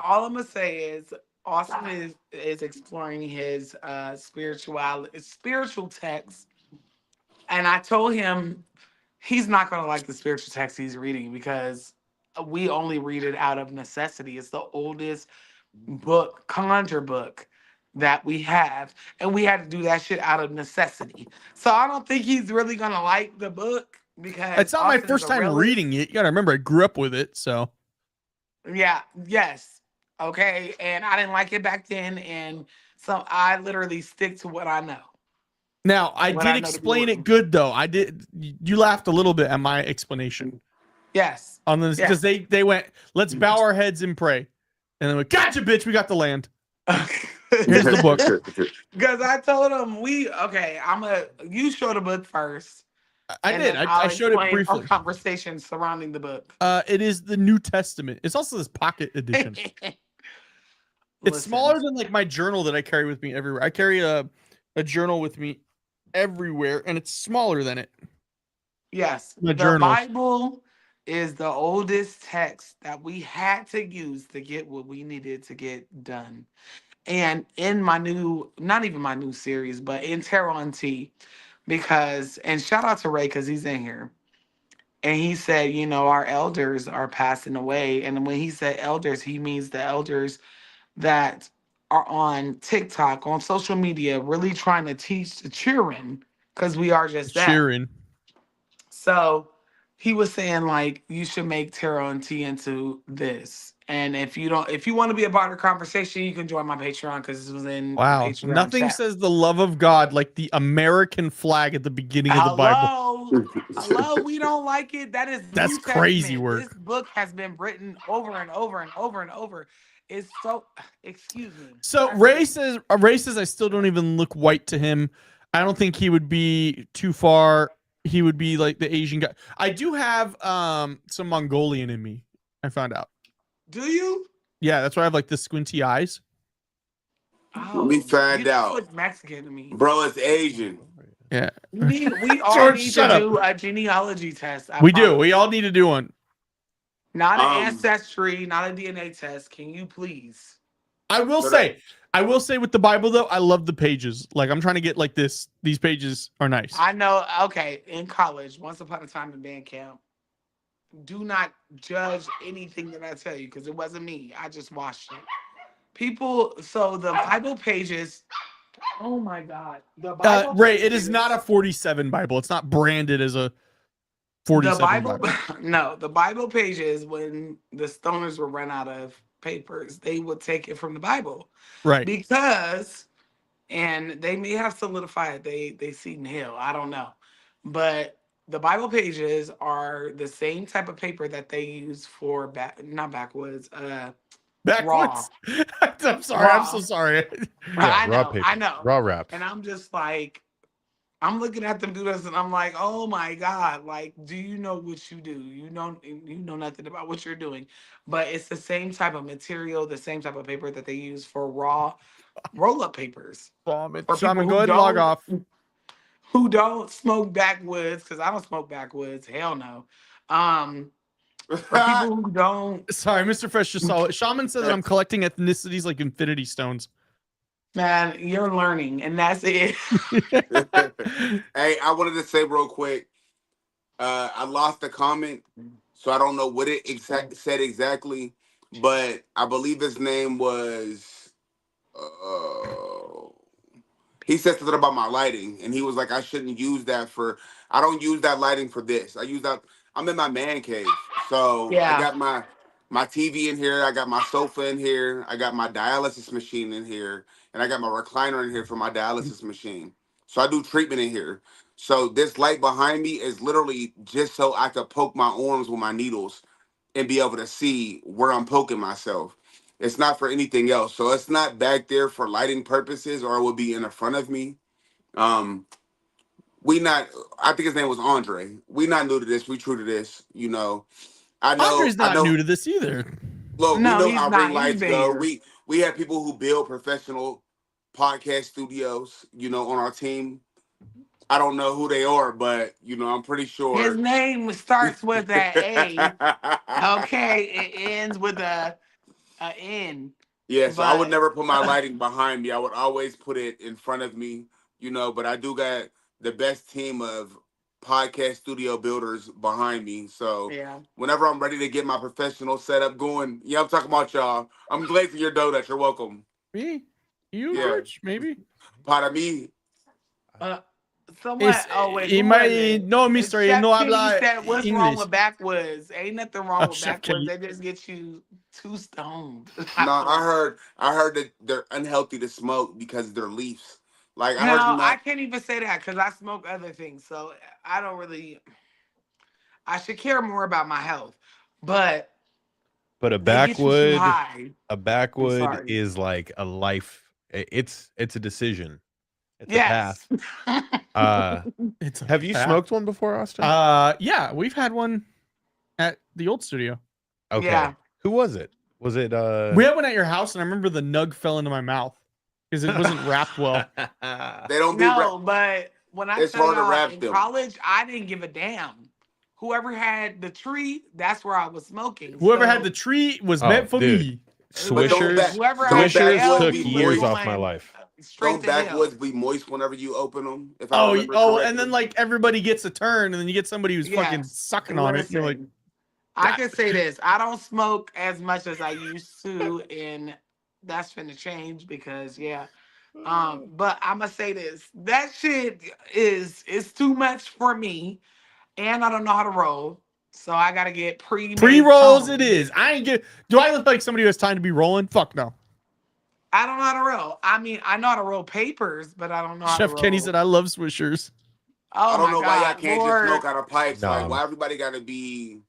All I'm gonna say is Austin is exploring his spiritual text, and I told him he's not gonna like the spiritual text he's reading because we only read it out of necessity. It's the oldest book, conjure book, that we have, and we had to do that shit out of necessity. So I don't think he's really gonna like the book because It's not my Austin is first a time realist. reading it. You gotta remember, I grew up with it, so. Yeah, yes. Okay. And I didn't like it back then. And so I literally stick to what I know. Now, I What did I know to be explain it working. good, though. I did. You laughed a little bit at my explanation Yes. on this because they went, let's bow our heads and pray. And then we gotcha, bitch. We got the land. Here's the book. Because I told him you show the book first. I did. I showed it briefly. Our conversation surrounding the book. It is the New Testament. It's also this pocket edition. It's smaller than like my journal that I carry with me everywhere. I carry a journal with me everywhere, and it's smaller than it. Yes. The Bible is the oldest text that we had to use to get what we needed to get done. And in my not even my new series, but in Tarot and Tea, and shout out to Ray because he's in here. And he said, our elders are passing away. And when he said elders, he means the elders that are on TikTok, on social media, really trying to teach the children, because we are just that. Cheering. So he was saying, like, you should make Tarot and Tea into this. And if you want to be a part of the conversation, you can join my Patreon because this was in Patreon Nothing chat. says the love of God like the American flag at the beginning of the Bible. Hello, we don't like it. That's crazy work. This book has been written over and over and over and over. It's so, excuse me. So Ray says I still don't even look white to him. I don't think he would be too far. He would be like the Asian guy. I do have some Mongolian in me. I found out. Do you? Yeah, that's why I have like the squinty eyes. Oh, we find out. Look Mexican to me, bro. It's Asian. Yeah. We all need to do a genealogy test. We do. We all need to do one. Not an ancestry, not a DNA test. Can you please? I will say with the Bible though, I love the pages. Like I'm trying to get like this. These pages are nice. I know. Okay, in college, once upon a time in band camp, do not judge anything that I tell you because it wasn't me. I just watched it. So the Bible pages. Oh my God. The Bible Ray, it is not a 47 Bible. It's not branded as a 47 Bible. No, the Bible pages, when the stoners were run out of papers, they would take it from the Bible. Right. And they may have solidified they see in hell. I don't know. But the Bible pages are the same type of paper that they use for backwoods. Raw. I'm sorry. Raw. I'm so sorry. Yeah, raw paper. I know. Raw wraps. And I'm just like, I'm looking at them do this, and I'm like, oh my God! Like, do you know what you do? You know nothing about what you're doing, but it's the same type of material, the same type of paper that they use for raw roll-up papers. Shaman, go ahead and log off. Who don't smoke backwoods? Because I don't smoke backwoods. Hell no. For people who don't. Sorry, Mr. Fresh just saw it. Shaman said that I'm collecting ethnicities like infinity stones. Man, you're learning, and that's it. Hey, I wanted to say real quick, I lost the comment, so I don't know what it said exactly, but I believe his name was, he said something about my lighting, and he was like, I shouldn't use that I don't use that lighting for this. I'm in my man cave, so yeah. I got my TV in here, I got my sofa in here, I got my dialysis machine in here, and I got my recliner in here for my dialysis machine. So I do treatment in here. So this light behind me is literally just so I could poke my arms with my needles and be able to see where I'm poking myself. It's not for anything else. So it's not back there for lighting purposes, or it would be in the front of me. I think his name was Andre. We not new to this. We true to this, I know. Andre's not new to this either. Look, we know how ring lights go. We have people who build professional podcast studios, on our team. I don't know who they are, but, I'm pretty sure. His name starts with an A. Okay, it ends with a N. Yeah, so I would never put my lighting behind me. I would always put it in front of me, but I do got the best team of podcast studio builders behind me. So whenever I'm ready to get my professional setup going, I'm talking about y'all. I'm glazing your donuts. You're welcome. Me? You, George, maybe. Para mí. Someone, no, mister, Chef no Kenny habla said, what's English. wrong with backwoods? Ain't nothing wrong with Chef backwoods. Kenny. They just get you too stoned. No, I heard that they're unhealthy to smoke because of their leaves. Like I No, heard I can't even say that because I smoke other things. So I don't really. I should care more about my health, but a they get you too backwood, high. is like a life. It's a decision. It's a Yes. path. Have you smoked one before, Austin? Yeah, we've had one at the old studio. Okay. Yeah. Who was it? Was it We had one at your house, and I remember the nug fell into my mouth because it wasn't wrapped well. They don't do but when I it's tell hard to y'all wrap in them. college, I didn't give a damn. Whoever had the tree, that's where I was smoking. Whoever had the tree was meant for me. Swishers. Whoever Swishers took we years were off my life. Don't backwoods be moist whenever you open them? If I Oh, remember correctly? and then like everybody gets a turn, and then you get somebody who's fucking sucking on it. And you're like, I can say this: I don't smoke as much as I used to, and that's finna change because but I'm gonna say this: that shit is too much for me, and I don't know how to roll, so I gotta get pre-rolls. It is. I ain't get. Do I look like somebody who has time to be rolling? Fuck no. I don't know how to roll. I mean, I know how to roll papers, but I don't know how to roll. Chef Kenny said, "I love swishers." Oh I don't know my why God, y'all can't Lord. just smoke out of pipes. No. Like, why everybody got to be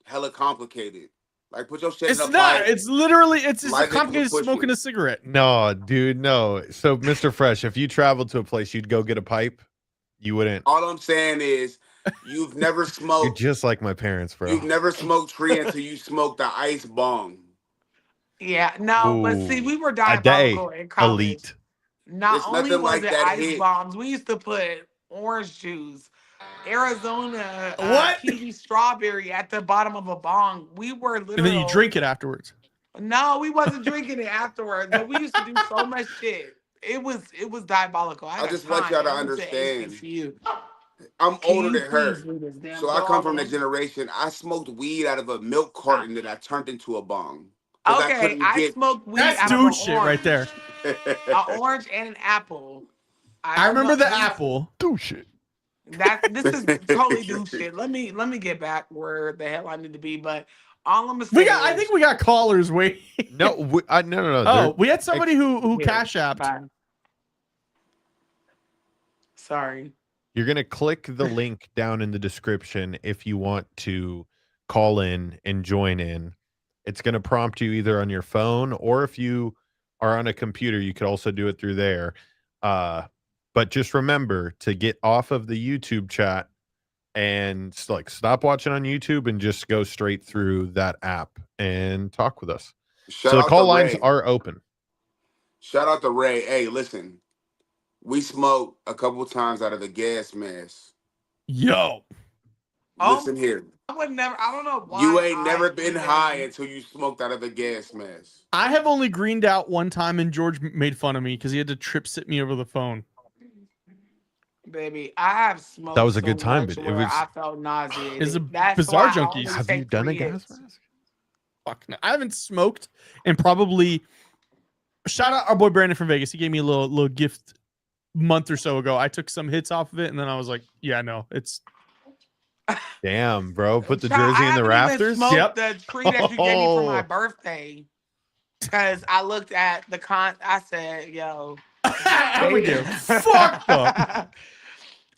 hella complicated? Like, put your shit It's in a not. pipe. It's literally. It's as Light it, complicated as push smoking it. a cigarette. No, dude, no. So, Mr. Fresh, if you traveled to a place, you'd go get a pipe. You wouldn't. All I'm saying is, you've never You're smoked. just like my parents, bro. You've never smoked tree until you smoked the ice bong. Yeah, no, but see, Ooh, we were a diabolical day. in college. Elite. Not It's only nothing was like it that ice hit. bombs, we used to put orange juice, Arizona, What? kiwi strawberry at the bottom of a bong. We were And literally. then you drink it afterwards. No, we wasn't drinking it afterwards, but we used to do so much shit. It was diabolical. I just want y'all to understand. HBCU. I'm Can older you than her. please do this damn So I come from the dog? generation, I smoked weed out of a milk carton that I turned into a bong. 'Cause Okay, I smoked weed That's out of dude an shit right there. An orange and an apple. I remember the smoked- apple. Dude shit. This is totally dude shit. Let me get back where the hell I need to be. But all I'm gonna say I think we got callers waiting. No, no. Oh, we had somebody who Yeah, cash apped. bye. Sorry. You're going to click the link down in the description if you want to call in and join in. It's going to prompt you either on your phone, or if you are on a computer, you could also do it through there. But just remember to get off of the YouTube chat and stop watching on YouTube and just go straight through that app and talk with us. Shout So the out call to lines Ray. are open. Shout out to Ray. Hey, listen. We smoked a couple times out of the gas mask. Yo. Listen here. I would never. I don't know why. You ain't never been high until you smoked out of a gas mask. I have only greened out one time, and George made fun of me because he had to trip sit me over the phone. Baby, I have smoked. That was a good time, but it was. I felt nauseated. It's a That's bizarre why I junkies. only Have take you done a 3 gas hits. mask? Fuck no. I haven't smoked, and probably shout out our boy Brandon from Vegas. He gave me a little gift a month or so ago. I took some hits off of it, and then I was like, yeah, no, it's. Damn, bro. Put the Child, jersey I in the haven't even rafters. smoked Yep. the tree that you gave me for my Oh. birthday. Because I looked at the I said, yo. I would give fucked up.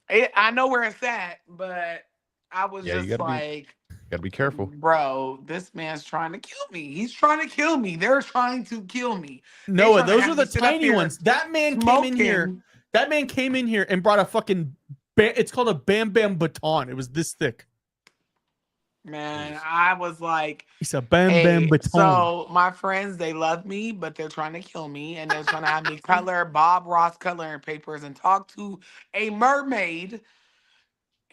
I know where it's at, but I was Yeah, you just gotta like, Gotta be careful. bro, this man's trying to kill me. He's trying to kill me. They're trying to kill me. Noah, trying to those have are the me sit up tiny here ones. That man came in here. smoking. That man came in here and brought a fucking. It's called a Bam Bam baton. It was this thick. Man, I was like, It's a Bam hey, Bam baton. so my friends, they love me, but they're trying to kill me, and they're trying to have me color Bob Ross coloring papers and talk to a mermaid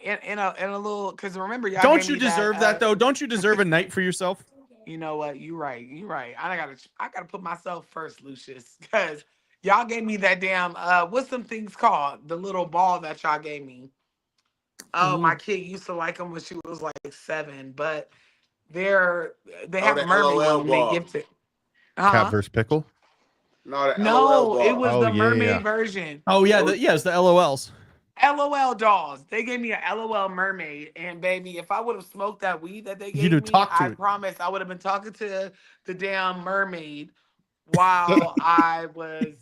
in a little. Because remember, y'all Don't gave you me deserve that though? Don't you deserve a night for yourself? You know what? You're right. You're right. I gotta put myself first, Lucius, because y'all gave me that damn what's them things called? The little ball that y'all gave me. Oh, my kid used to like them when she was like 7, but they have the a mermaid LOL one and they ball. gift it. Cat versus pickle. No, the LOL No, it bar. was the mermaid version. Oh yeah, it's the LOLs. LOL dolls. They gave me a LOL mermaid, and baby, if I would have smoked that weed that they You'd gave have me, talked to I it. promise I would have been talking to the damn mermaid while I was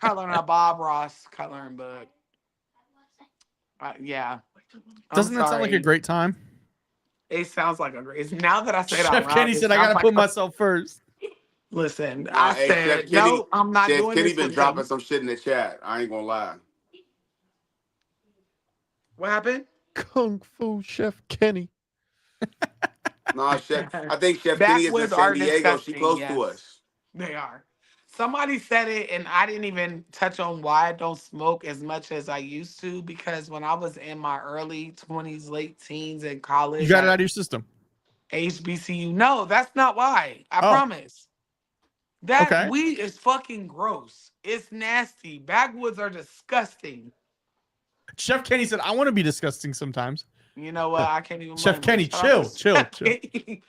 coloring a Bob Ross coloring book. Yeah. Doesn't that sound like a great time? It sounds like a great. Now that I say it out Chef loud, Kenny it said, "I sounds gotta like put myself first." Listen, Nah, I hey, said, Chef no, I'm not Chef doing Kenny this been with dropping him. some shit in the chat. I ain't gonna lie. What happened? Kung Fu Chef Kenny. Nah, Chef. I think Chef Kenny is in Backwoods San are Diego. She disgusting. close Yes, to us. they are. Somebody said it, and I didn't even touch on why I don't smoke as much as I used to, because when I was in my early 20s, late teens in college, You got it out of your system. HBCU. No, that's not why. I Oh. promise. That Okay. weed is fucking gross. It's nasty. Backwoods are disgusting. Chef Kenny said, "I want to be disgusting sometimes." You know what? I can't even. Chef blame Kenny, him. chill.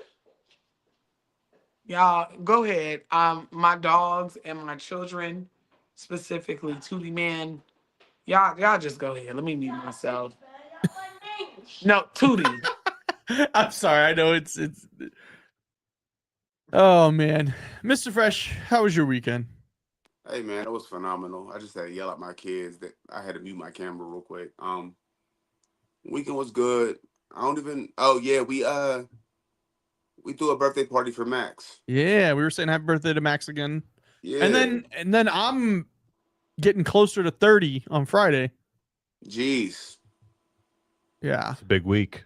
Y'all, go ahead. My dogs and my children, specifically Tootie Man. Y'all just go ahead. Let me mute myself. No, Tootie. I'm sorry. I know it's. Oh man, Mr. Fresh, how was your weekend? Hey man, it was phenomenal. I just had to yell at my kids that I had to mute my camera real quick. Weekend was good. I don't even. Oh yeah, we threw a birthday party for Max. Yeah, we were saying happy birthday to Max again. Yeah. And then I'm getting closer to 30 on Friday. Jeez. Yeah. It's a big week.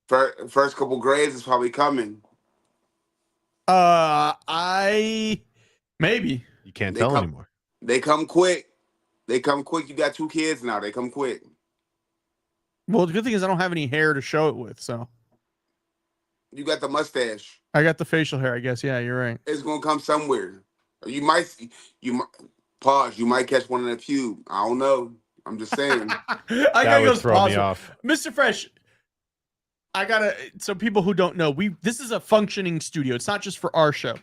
First couple grades is probably coming. Maybe. You can't tell anymore. They come quick. You got 2 kids now. They come quick. Well, the good thing is I don't have any hair to show it with, so. You got the mustache. I got the facial hair, I guess. Yeah, you're right. It's gonna come somewhere. You might pause. You might catch one in the pube. I don't know. I'm just saying. That would throw me off. Mr. Fresh, so people who don't know, this is a functioning studio. It's not just for our show.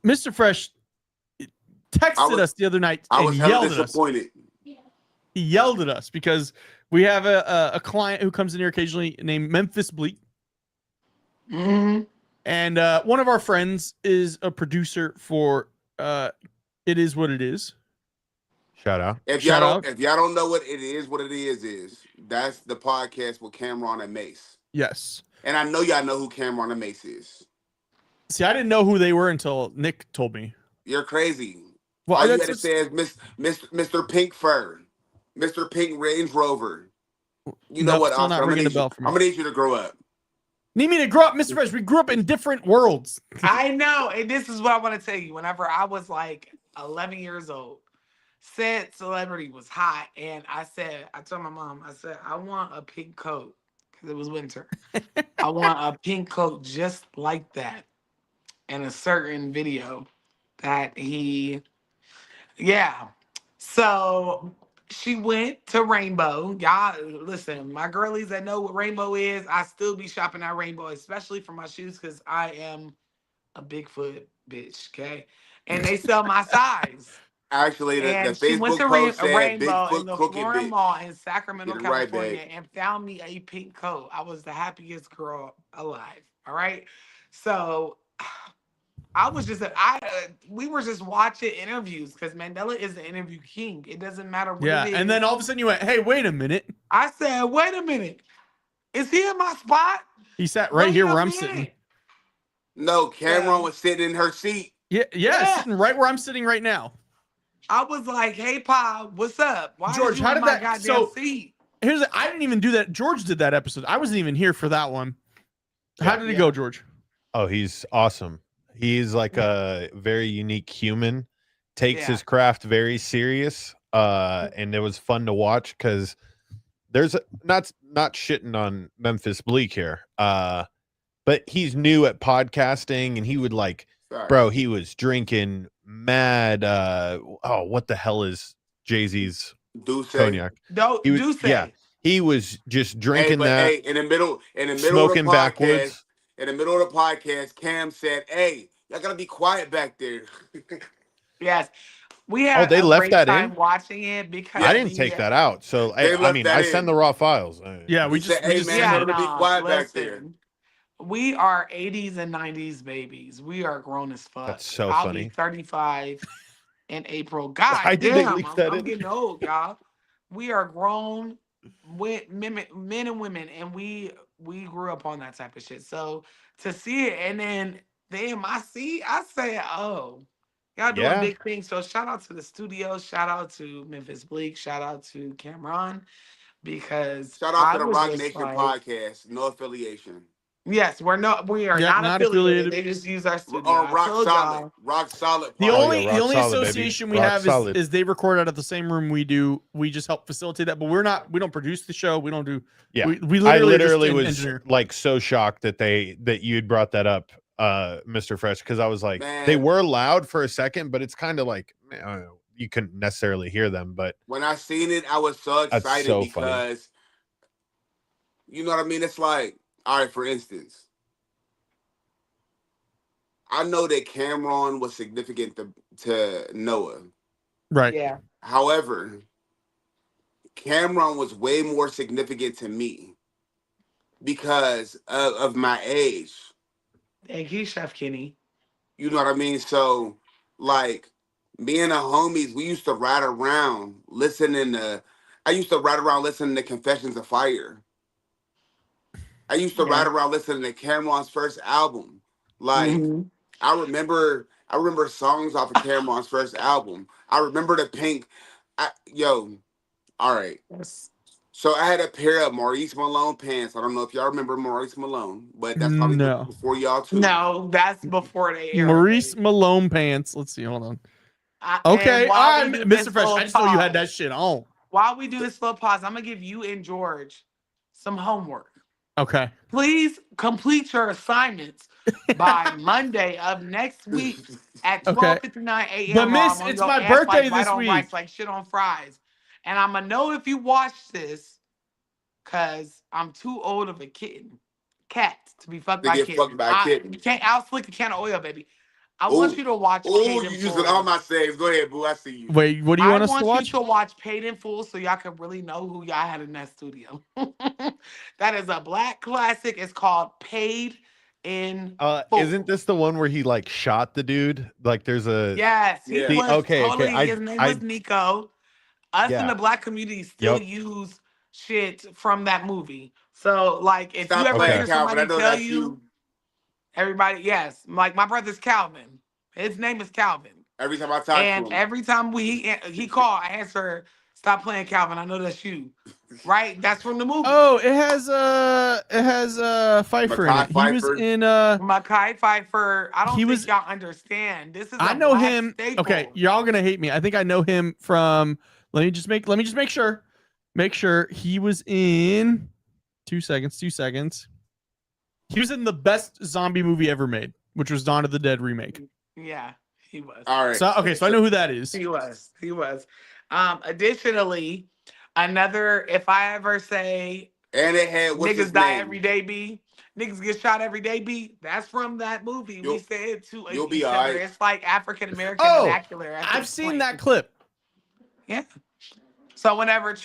Mr. Fresh texted us the other night and yelled at us. He yelled at us because we have a client who comes in here occasionally named Memphis Bleak. Mm-hmm. And one of our friends is a producer for It Is What It Is. Shout out. If y'all don't know what it is that's the podcast with Cameron and Mace. Yes. And I know y'all know who Cameron and Mace is. See, I didn't know who they were until Nick told me. You're crazy. Well, all you had to say is Mr. Pink Fur, Mr. Pink Range Rover. You know what, Oscar? I'm gonna need you to grow up. Need me to grow up, Mr. Fresh? We grew up in different worlds. I know, and this is what I want to tell you. Whenever I was like 11 years old, said celebrity was hot, and I told my mom, I want a pink coat because it was winter. I want a pink coat just like that. In a certain video that so she went to Rainbow. Y'all listen, my girlies that know what Rainbow is, I still be shopping at Rainbow, especially for my shoes, because I am a Bigfoot bitch, okay? And they sell my size. Actually, the she went Facebook to post said Rainbow Bigfoot in the crooked Florida bitch. Mall in Sacramento, California, right, and found me a pink coat. I was the happiest girl alive. All right, so I was just we were just watching interviews because Mandela is the interview king. It doesn't matter what it is. And then all of a sudden you went, "Hey, wait a minute." I said, "Wait a minute, is he in my spot?" He sat right here where I'm sitting. No, Cameron was sitting in her seat. Yeah, sitting right where I'm sitting right now. I was like, "Hey, Pa, what's up? Why George, how did my that goddamn seat?" I didn't even do that. George did that episode. I wasn't even here for that one. How did it go, George? Oh, he's awesome. He's like a very unique human, takes his craft very serious. And it was fun to watch because there's not shitting on Memphis Bleak here. But he's new at podcasting and he would he was drinking mad. What the hell is Jay-Z's cognac? He was just drinking in the middle smoking of the podcast, backwards. In the middle of the podcast, Cam said, "Hey, Y'all gotta be quiet back there. Yes. We had they a left great that time in? watching it because I didn't take that out. So They I left mean, that I in. send the raw files. Yeah, we He said, "Hey just man, send tell it. them to be quiet back there." listen. We are 80s and 90s babies. We are grown as fuck. That's so I'll funny. be 35 in April. Why God did they damn, leave that I'm in? getting old, y'all. We are grown men and women, and we grew up on that type of shit. So to see it and then damn, I say, oh, y'all doing Yeah. big things. So shout out to the studio, shout out to Memphis Bleak, shout out to Cameron, because Shout out I to the was Rock just Nation like, podcast. No affiliation. yes, we are Yep, not not affiliated. affiliated. They just use our studio. Or I Rock told Solid. y'all. Rock Solid. The podcast. Oh, yeah, only rock solid, baby. association we Rock have solid. is they record out of the same room we do. We just help facilitate that, but we don't produce the show. We don't do. Yeah, we I literally literally just was engineer. like so shocked that you had brought that up, Mr. Fresh, because I was like, Man. they were loud for a second, but it's kind of like I don't know, you couldn't necessarily hear them. But When I seen it, I was so That's excited so funny. because you know what I mean? It's like, all right, for instance, I know that Cameron was significant to Noah. Right. Yeah. However, Cameron was way more significant to me because of my age. Thank you, Chef Kenny. You know what I mean? So, like, me and the homies, we used to ride around listening to. I used to ride around listening to Confessions of Fire. I used to ride around listening to Cameron's first album. Like, I remember songs off of Cameron's first album. I remember the Pink. All right. Yes. So I had a pair of Maurice Malone pants. I don't know if y'all remember Maurice Malone, but that's probably before y'all too. No, that's before they era. Maurice Malone pants. Let's see. Hold on. Okay, Mr. Fresh. I just know you had that shit on. While we do this little pause, I'm gonna give you and George some homework. Okay. Please complete your assignments by Monday of next week at 12:59 a.m. But Miss, it's my birthday this week. Rice, like shit on fries. And I'm gonna know if you watch this, cause I'm too old of a cat to be fucked by a kitten. You can't out-slick a can of oil, baby. I want you to watch Paid in you Full. using all my saves. Go ahead, boo. I see you. Wait, what do you want us to watch? I want you to watch Paid in Full so y'all can really know who y'all had in that studio. That is a black classic. It's called Paid in Full. Isn't this the one where he like shot the dude? Like there's a Yes, he was totally, his name was Nico. Us in the black community still use shit from that movie. So like if you ever hear somebody tell you everybody, yes, like my brother's Calvin. His name is Calvin. Every time I talk to him. Every time he called, I answer, stop playing Calvin. I know that's you. Right? That's from the movie. Oh, it has Pfeiffer in it. He was in Mekhi Pfeiffer. I don't think y'all understand. This is I know him. Staple. Okay, y'all gonna hate me. I think I know him from let me just make sure. Make sure he was in 2 seconds. He was in the best zombie movie ever made, which was Dawn of the Dead remake. Yeah, he was. All right. So I know who that is. He was. Additionally, another, if I ever say and it had niggas die every day, B. Niggas get shot every day, B. That's from that movie. We said to each other. It's like African American vernacular. I've seen that clip. Yeah. So whenever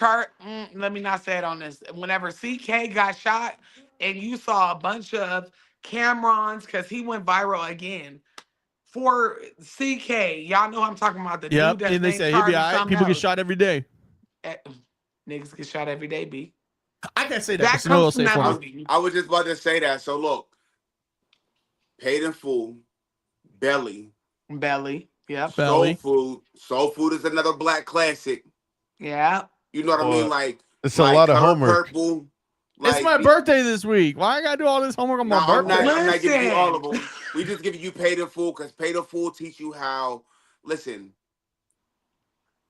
let me not say it on this. Whenever CK got shot and you saw a bunch of Camerons, because he went viral again. For CK, y'all know I'm talking about the dude that's and they say he'll be all right. People get shot every day. Niggas get shot every day, B. I can't say that. That comes from that movie. I was just about to say that. So look, Paid in Full, Belly. Yep. Soul Food is another black classic. Yeah. You know what I mean? Like it's a lot of homework. Purple, it's my birthday this week. Why I gotta do all this homework on my birthday? I'm not giving you all of them. We just giving you Paid in Full because Paid in Full teach you how. Listen,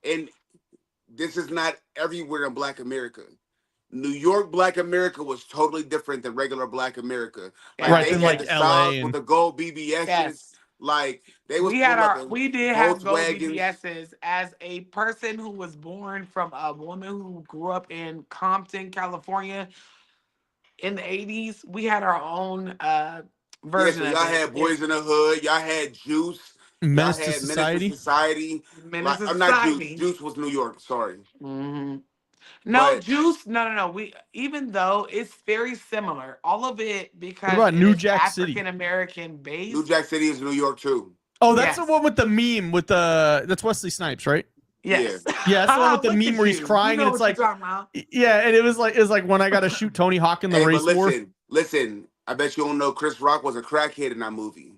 and this is not everywhere in Black America. New York Black America was totally different than regular Black America. Like they had the South with the gold BBSs. Yes. Like they was. We did have gold BBSs. As a person who was born from a woman who grew up in Compton, California, in the 80s, we had our own version so of y'all it. had Boys in the Hood. Y'all had Juice. Menace y'all to had Society. Menace to Society. Menace to I'm not Juice. Society. Juice was New York. Sorry. No, But Juice. No. We even though it's very similar, all of it What because about it New is Jack City? African American based. New Jack City is New York too. Oh, that's Yes. the one with the meme with the that's Wesley Snipes, right? Yes. Yeah, that's the one with the Look meme at where he's you. crying You and know it's what like, you're talking about. yeah, and it was like when I got to shoot Tony Hawk in the Hey, race but war. listen. I bet you don't know Chris Rock was a crackhead in that movie.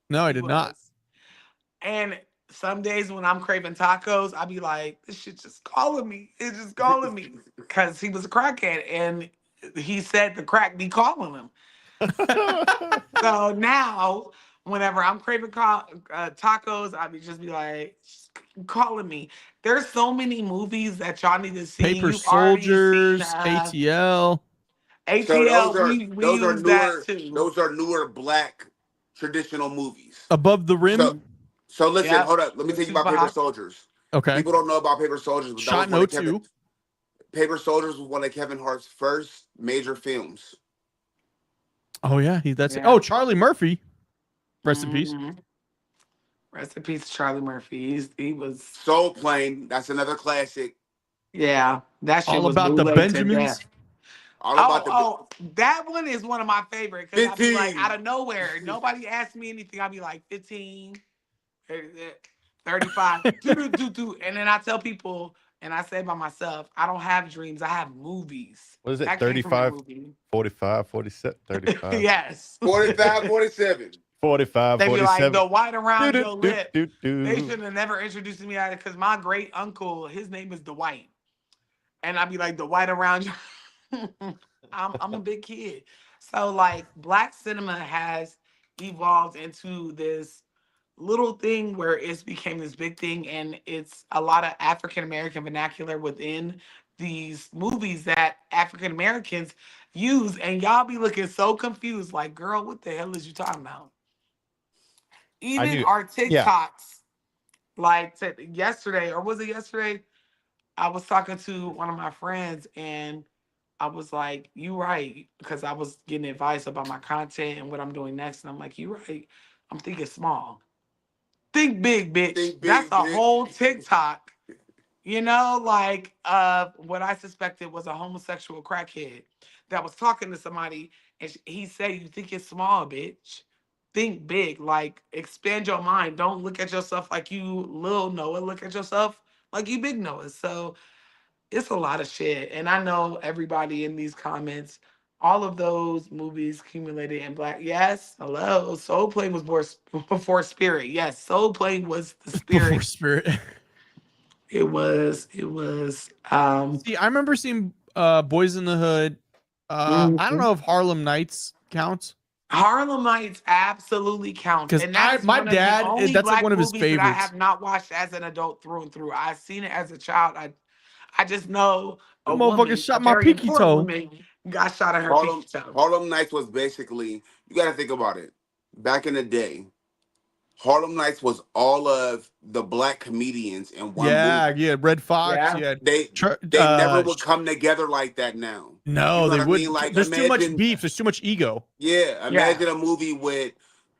No, I He did not. was. And some days when I'm craving tacos, I be like, this shit just calling me. It's just calling me. Because he was a crackhead and he said the crack be calling him. So now, whenever I'm craving tacos, I be just be like, calling me. There's so many movies that y'all need to see. Paper You've already Soldiers, seen ATL. So ATL. We those are use that newer too. those are newer black traditional movies. Above the Rim. So listen, Yep. hold up. Let me With tell you about Tupac. Paper Soldiers. Okay. People don't know about Paper Soldiers, but Shot that was in one of 02. Paper Soldiers was one of Kevin Hart's first major films. Oh yeah, that's Yeah. Oh, Charlie Murphy. Rest in peace. Rest in peace, Charlie Murphy. He was Soul Plane, that's another classic. Yeah, that shit All was about the bootleg to Benjamins. death. All about That one is one of my favorite because I be like 15. out of nowhere, nobody asked me anything. I'd be like 15, 35, do, and then I tell people, and I say by myself, I don't have dreams, I have movies. What is it? That came from a 35, movie. 45, 47, 35. Yes. 45, 47. 45, They be 47. like the white around your Do, lip. do, do, They do. should have never introduced me at it because my great uncle, his name is Dwight. And I'd be like, the white around you. I'm a big kid. So like black cinema has evolved into this little thing where it's became this big thing and it's a lot of African American vernacular within these movies that African Americans use. And y'all be looking so confused, like, girl, what the hell is you talking about? Even our TikToks, like yesterday, or was it yesterday? I was talking to one of my friends and I was like, you right. Because I was getting advice about my content and what I'm doing next. And I'm like, you right. I'm thinking small. Think big, bitch. Think big, That's a bitch. whole TikTok. Like what I suspected was a homosexual crackhead that was talking to somebody and he said, you think it's small, bitch. Think big. Like, expand your mind. Don't look at yourself like you little Noah. Look at yourself like you big Noah. So it's a lot of shit. And I know everybody in these comments, all of those movies accumulated in black. Yes, hello. Soul Plane was before Spirit. Yes, Soul Plane was the Before Spirit. Spirit. It was. See, I remember seeing Boys in the Hood. I don't know if Harlem Nights counts. Harlem Nights absolutely counts. Because And that's my one of the dad, only that's like black one of his movies that I favorites. have not watched as an adult through and through. I've seen it as a child. I just know The a motherfucker woman, shot a my very pinky important toe. woman, got shot at her pinky toe. Harlem Nights was basically, you got to think about it. Back in the day, Harlem Nights was all of the black comedians in one movie. Yeah, Red Fox. Yeah. They never would come together like that now. No, You know they what I would. mean? Like, There's too much imagine- beef. There's too much ego. Yeah, imagine a movie with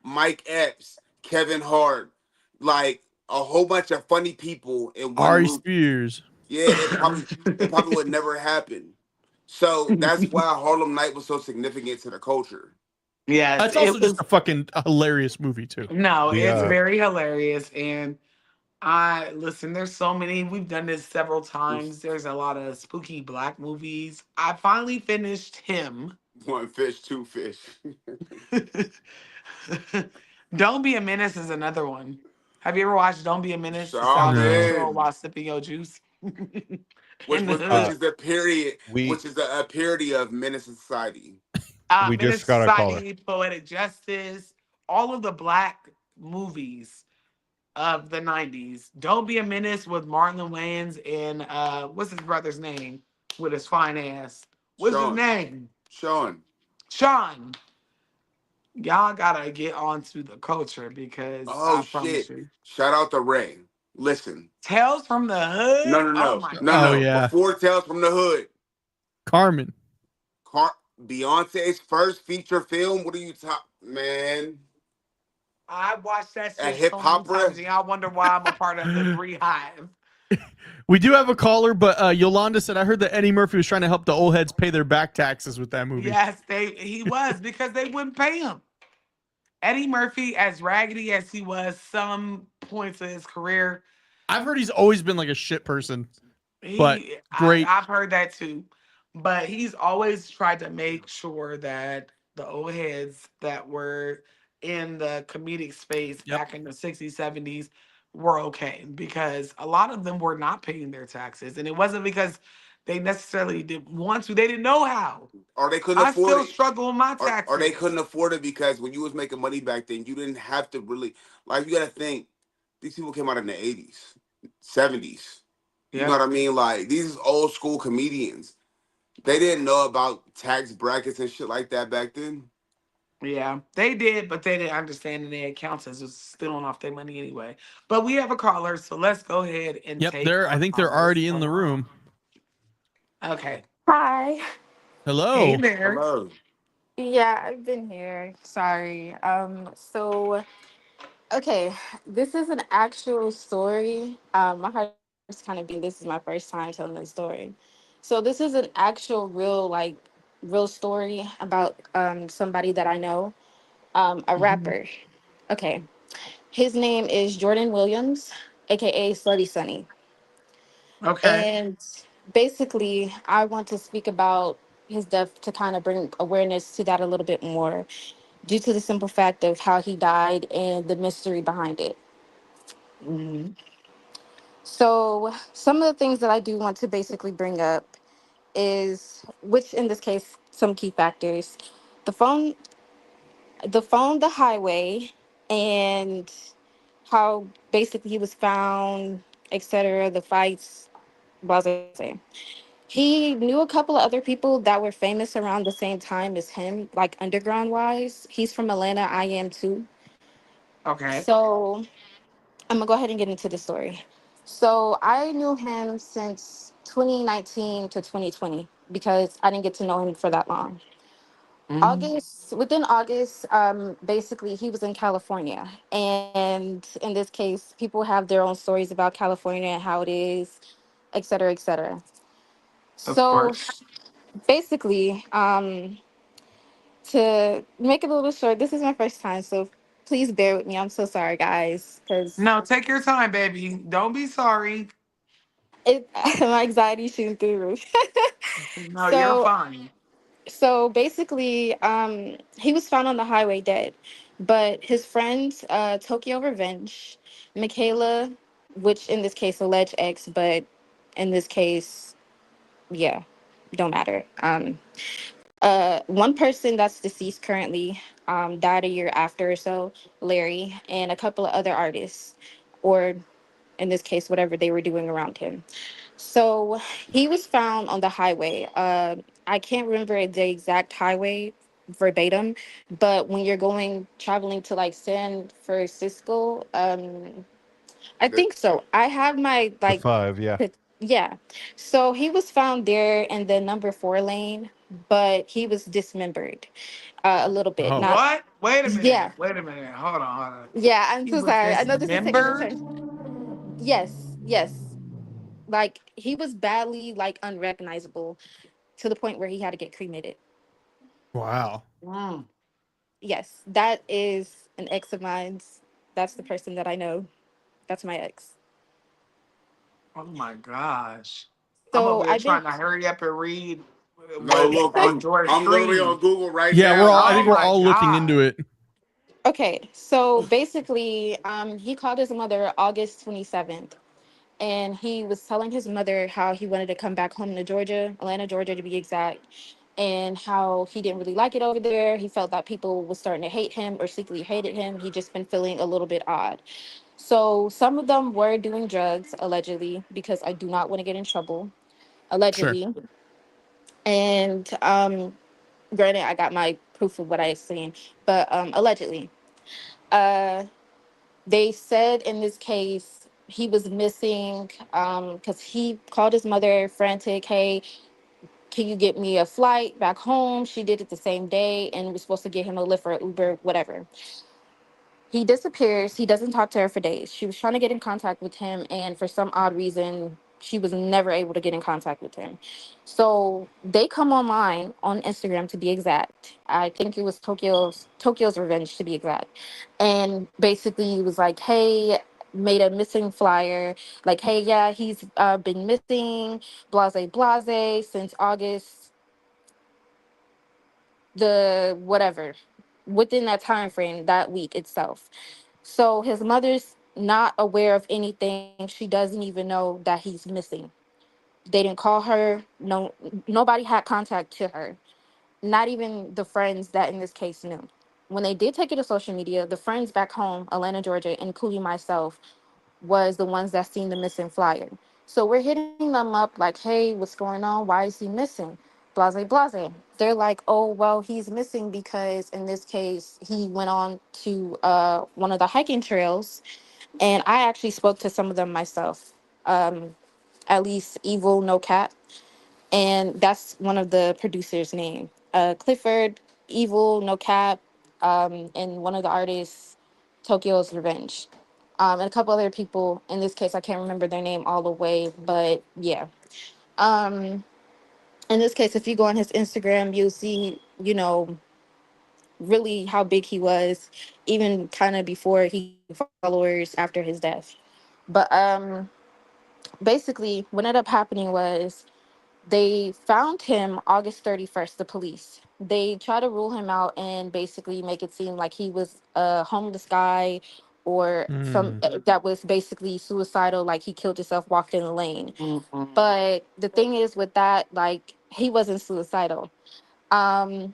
Mike Epps, Kevin Hart, like a whole bunch of funny people in one Ari movie. Spears. Yeah, it probably would never happen. So that's why Harlem Night was so significant to the culture. Yeah, That's also just a fucking hilarious movie too. No, it's very hilarious. And listen, there's so many. We've done this several times. There's a lot of spooky black movies. I finally finished Him. One fish, two fish. Don't Be a Menace is another one. Have you ever watched Don't Be a Menace? Sure The South did. Central while sipping your juice. Which is the period, which is a parody of Menace to Society. We Menace just got a caller. Society, Poetic Justice, all of the black movies of the 90s. Don't Be a Menace with Marlon Wayans and what's his brother's name with his fine ass? What's his name? Sean. Y'all gotta get onto the culture because I promise you. Shout out to Ray. Listen. Tales from the Hood? No. Oh my No. Yeah. Before Tales from the Hood. Carmen. Beyonce's first feature film. What are you talking, man? I watched that A shit hip so many hop times, and y'all wonder why I'm a part of the Three Hive. We do have a caller, but Yolanda said, I heard that Eddie Murphy was trying to help the old heads pay their back taxes with that movie. Yes, he was, because they wouldn't pay him. Eddie Murphy, as raggedy as he was some points of his career, I've heard he's always been like a shit person, but great. I've heard that too. But he's always tried to make sure that the old heads that were in the comedic space back in the 60s, 70s were okay, because a lot of them were not paying their taxes. And it wasn't because they necessarily didn't want to, they didn't know how. Or they couldn't I afford still it. struggle with my taxes. Or they couldn't afford it because when you was making money back then, you didn't have to really, like, you got to think, these people came out in the 80s, 70s. You know what I mean? Like, these old school comedians. They didn't know about tax brackets and shit like that back then. Yeah, they did, but they didn't understand that their accountants was stealing off their money anyway. But we have a caller, so let's go ahead and take. I think they're already in the room. Okay. Hi. Hello. Hey there. Hello. Yeah, I've been here. Sorry. So okay, this is an actual story. My heart's kind of beating. This is my first time telling this story. So this is an actual real story about somebody that I know, a rapper. Okay. His name is Jordan Williams, aka Slutty Sunny. Okay. And basically, I want to speak about his death to kind of bring awareness to that a little bit more, due to the simple fact of how he died and the mystery behind it. Mhm. So, some of the things that I do want to basically bring up is, which in this case, some key factors: the phone, the highway, and how basically he was found, etc. The fights, blah blah blah. He knew a couple of other people that were famous around the same time as him, like underground wise. He's from Atlanta. I am too. Okay. So I'm gonna go ahead and get into the story. So I knew him since 2019 to 2020 because I didn't get to know him for that long. Mhm. Within August, basically he was in California, and in this case, people have their own stories about California and how it is, et cetera, et cetera. Of So course. basically, to make it a little short, this is my first time, so please bear with me. I'm so sorry, guys, because No, take your time, baby. Don't be sorry. it my anxiety shooting through the roof. No, you're so fine. so basically, he was found on the highway dead, but his friends, Tokyo Revenge, Michaela, which in this case alleged ex, but in this case, yeah, don't matter. One person that's deceased currently died a year after or so, Larry, and a couple of other artists, or in this case, whatever they were doing around him. So he was found on the highway. I can't remember the exact highway verbatim, but when you're traveling to like San Francisco, I think so. I have my The like, 5, yeah. yeah. So he was found there in the number 4 lane, but he was dismembered a little bit. Oh. Not, What? Wait a minute. yeah, Wait a minute. Hold on. Hold on. yeah. I'm He so was sorry. I know this is taking a dismembered. turn. Yes, yes. Like he was badly like unrecognizable to the point where he had to get cremated. Wow. Mm. Yes, that is an ex of mine's. That's the person that I know. That's my ex. Oh my gosh. I'm So over here I've been trying to hurry up and read No, what look, George I'm literally Street. on Google right Yeah, now. I Oh think Like, we're my all looking into God. it. okay. So basically, he called his mother August 27th, and he was telling his mother how he wanted to come back home to Georgia, Atlanta, Georgia to be exact, and how he didn't really like it over there. He felt that people was starting to hate him or secretly hated him. He just been feeling a little bit odd. So some of them were doing drugs allegedly, because I do not want to get in trouble. Sure. Allegedly, and granted, I got my proof of what I seen, but allegedly, uh, they said in this case he was missing because he called his mother frantic. Hey, can you get me a flight back home? She did it the same day and was supposed to get him a Lyft or Uber, whatever. He disappears. He doesn't talk to her for days. She was trying to get in contact with him, and for some odd reason, she was never able to get in contact with him. So they come online on Instagram, to be exact. I think it was Tokyo's Revenge, to be exact. And basically, it was like, hey, made a missing flyer. Like, hey, yeah, he's been missing, blase blase, since August the whatever, within that time frame, that week itself. So his mother's not aware of anything. She doesn't even know that he's missing. They didn't call her. No, nobody had contact to her. Not even the friends that in this case knew. When they did take it to social media, the friends back home, Atlanta, Georgia, including myself, was the ones that seen the missing flyer. So we're hitting them up like, hey, what's going on? Why is he missing? Blase, blase. They're like, oh, well, he's missing because in this case, he went on to one of the hiking trails. And I actually spoke to some of them myself, at least Evil No Cap. And that's one of the producers' name. Clifford, Evil No Cap, and one of the artists, Tokyo's Revenge. And a couple other people. In this case, I can't remember their name all the way, but yeah. Um, in this case, if you go on his Instagram, you'll see, really how big he was, even kind of before he followers after his death. But basically, what ended up happening was they found him August 31st, the police. They tried to rule him out and basically make it seem like he was a homeless guy or some that was basically suicidal, like he killed himself, walked in the lane. Mm-mm. But the thing is with that, like he wasn't suicidal. Um,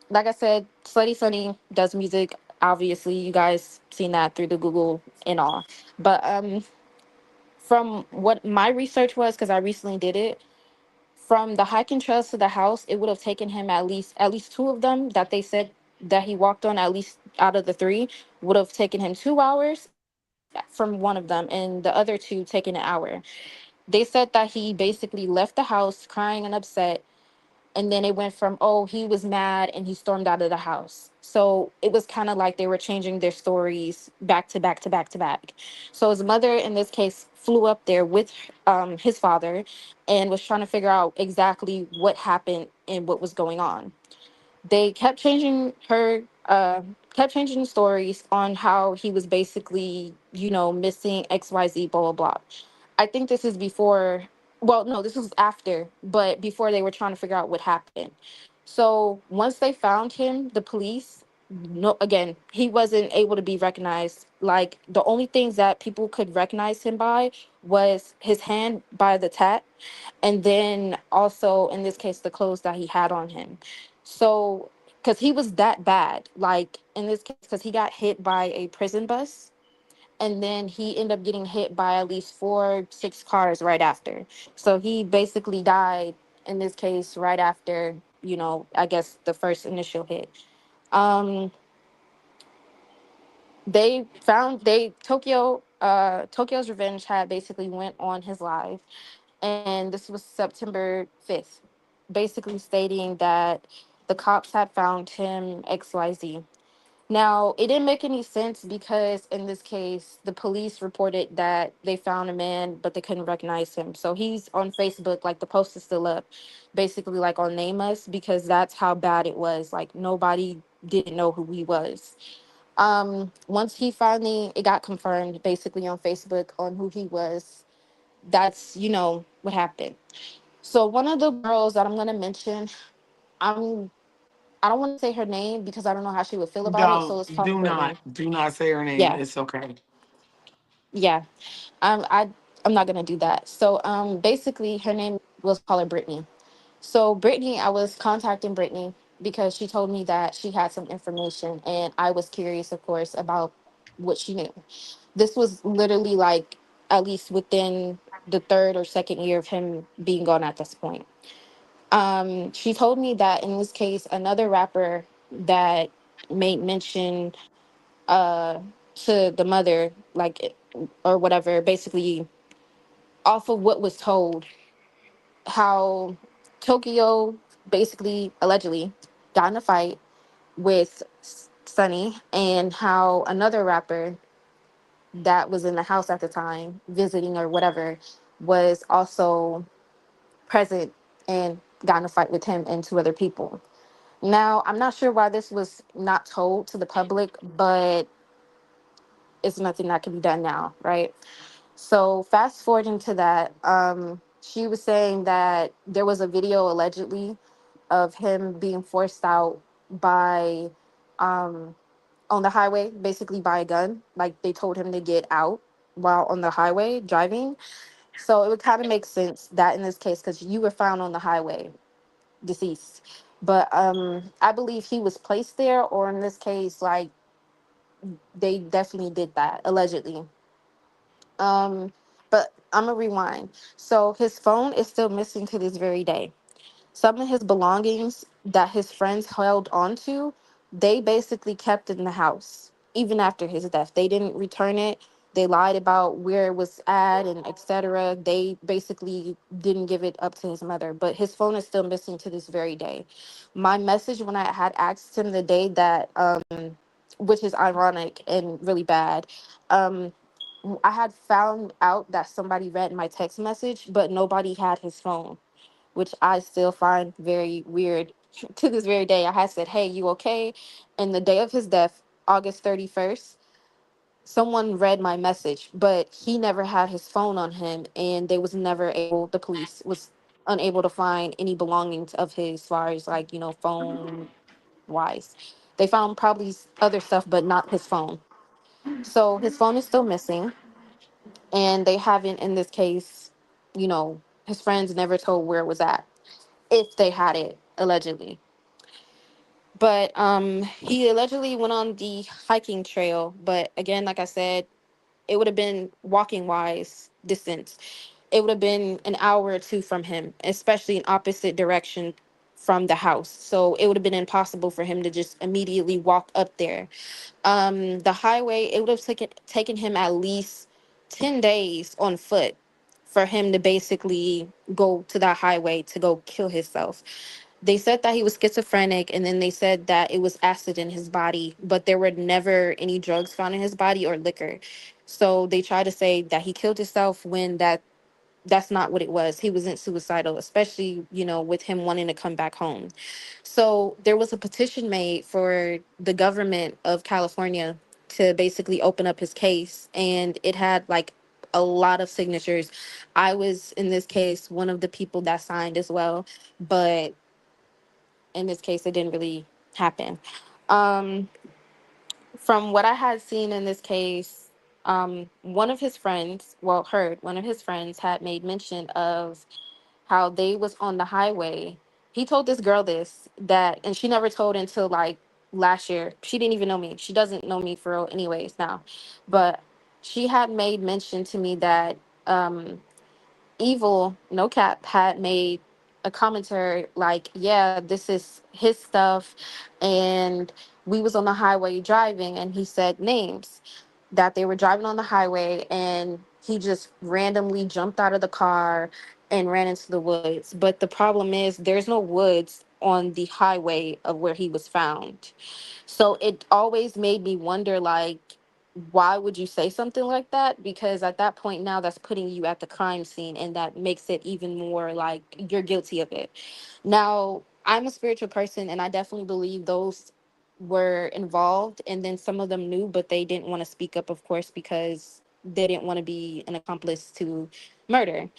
like I said, Slutty Sunny does music. Obviously, you guys seen that through the Google and all. But from what my research was, because I recently did it, from the hiking trails to the house, it would have taken him at least two of them that they said that he walked on, at least out of the three, would have taken him 2 hours from one of them, and the other two taking an hour. They said that he basically left the house crying and upset, and then it went from, oh, he was mad and he stormed out of the house. So it was kind of like they were changing their stories back to back to back to back. So his mother in this case flew up there with his father and was trying to figure out exactly what happened and what was going on. They kept changing the stories on how he was basically, missing XYZ, blah blah blah. I think this is before, well, no, this was after, but before they were trying to figure out what happened. So once they found him, the police, no, again, he wasn't able to be recognized. Like the only things that people could recognize him by was his hand by the tat, and then also in this case the clothes that he had on him. So because he was that bad, like in this case, because he got hit by a prison bus, and then he ended up getting hit by at least 4, 6 cars right after. So he basically died in this case right after, I guess the first initial hit. Um, they found they Tokyo's Revenge had basically went on his live, and this was September 5th, basically stating that the cops had found him XYZ. Now, it didn't make any sense because in this case, the police reported that they found a man, but they couldn't recognize him. So he's on Facebook, like the post is still up, basically like on Name Us, because that's how bad it was. Like nobody didn't know who he was. Once he finally, it got confirmed basically on Facebook on who he was, that's, what happened. So one of the girls that I'm going to mention, I'm I don't want to say her name because I don't know how she would feel about it. So Don't let's call her do not say her name. Yeah, It's okay. yeah. I I'm not gonna do that. So basically her name, we'll call her Brittany. So Brittany, I was contacting Brittany because she told me that she had some information, and I was curious, of course, about what she knew. This was literally like at least within the third or second year of him being gone at this point. She told me that in this case, another rapper that made mention uh to the mother, like or whatever, basically off of what was told, how Tokyo basically allegedly got in a fight with Sunny, and how another rapper that was in the house at the time visiting or whatever was also present and got in a fight with him and two other people. Now, I'm not sure why this was not told to the public, but it's nothing that can be done now, right? So fast forwarding to that, she was saying that there was a video allegedly of him being forced out by um, on the highway, basically by a gun. Like they told him to get out while on the highway driving. So it would kind of make sense that in this case, because you were found on the highway, deceased. But I believe he was placed there, or in this case, like they definitely did that allegedly. Um, but I'm gonna rewind. So his phone is still missing to this very day. Some of his belongings that his friends held onto, they basically kept in the house even after his death. They didn't return it. They lied about where it was at and etc. They basically didn't give it up to his mother, but his phone is still missing to this very day. My message when I had asked him the day that which is ironic and really bad. Um I had found out that somebody read my text message, but nobody had his phone, which I still find very weird to this very day. I had said, "Hey, you okay?" And the day of his death, August 31st, someone read my message, but he never had his phone on him, and they was never able. The police was unable to find any belongings of his, as far as like phone wise. They found probably other stuff, but not his phone. So his phone is still missing, and they haven't, in this case, his friends never told where it was at, if they had it allegedly. But he allegedly went on the hiking trail, but again, like I said, it would have been walking wise distance. It would have been an hour or two from him, especially in opposite direction from the house. So it would have been impossible for him to just immediately walk up there. The highway, it would have taken him at least 10 days on foot for him to basically go to that highway to go kill himself. They said that he was schizophrenic, and then they said that it was acid in his body, but there were never any drugs found in his body or liquor. So they tried to say that he killed himself when that's not what it was. He wasn't suicidal, especially, with him wanting to come back home. So there was a petition made for the government of California to basically open up his case, and it had like a lot of signatures. I was, in this case, one of the people that signed as well, but in this case, it didn't really happen. Um, from what I had seen in this case, one of his friends, well, heard one of his friends had made mention of how they was on the highway. He told this girl this, that, and she never told until like last year. She didn't even know me. She doesn't know me for real anyways now. But she had made mention to me that Evil, no cap, had made a commentary like, yeah, this is his stuff, and we was on the highway driving, and he said names, that they were driving on the highway, and he just randomly jumped out of the car and ran into the woods. But the problem is there's no woods on the highway of where he was found. So it always made me wonder, like, why would you say something like that? Because at that point now, that's putting you at the crime scene, and that makes it even more like you're guilty of it. Now, I'm a spiritual person, and I definitely believe those were involved, and then some of them knew, but they didn't want to speak up, of course, because they didn't want to be an accomplice to murder.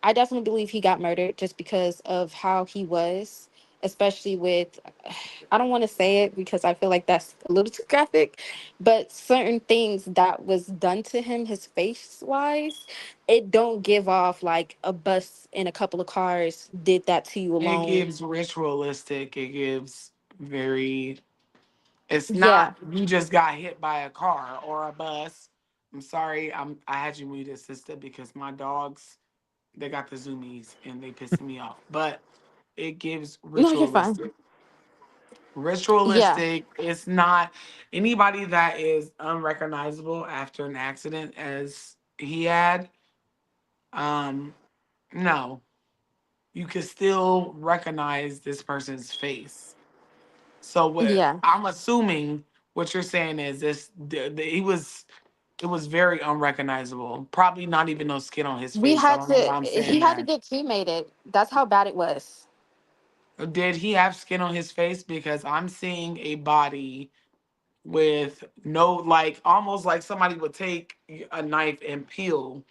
I definitely believe he got murdered just because of how he was, especially with, I don't want to say it because I feel like that's a little too graphic, but certain things that was done to him, his face wise, it don't give off like a bus and a couple of cars did that to you It alone. gives ritualistic. It gives very. It's Yeah. not you just got hit by a car or a bus. I'm sorry. I had you muted, sister, because my dogs, they got the zoomies and they pissing me off. But it gives No, you're fine. ritualistic. Yeah. Ritualistic. It's not anybody that is unrecognizable after an accident as he had. Um, no, you can still recognize this person's face. So what Yeah. I'm assuming what you're saying is this it was very unrecognizable. Probably not even no skin on his We face. I had don't know why to I'm he saying had to that. get cremated. That's how bad it was. Did he have skin on his face? Because I'm seeing a body with no, like, almost like somebody would take a knife and peel.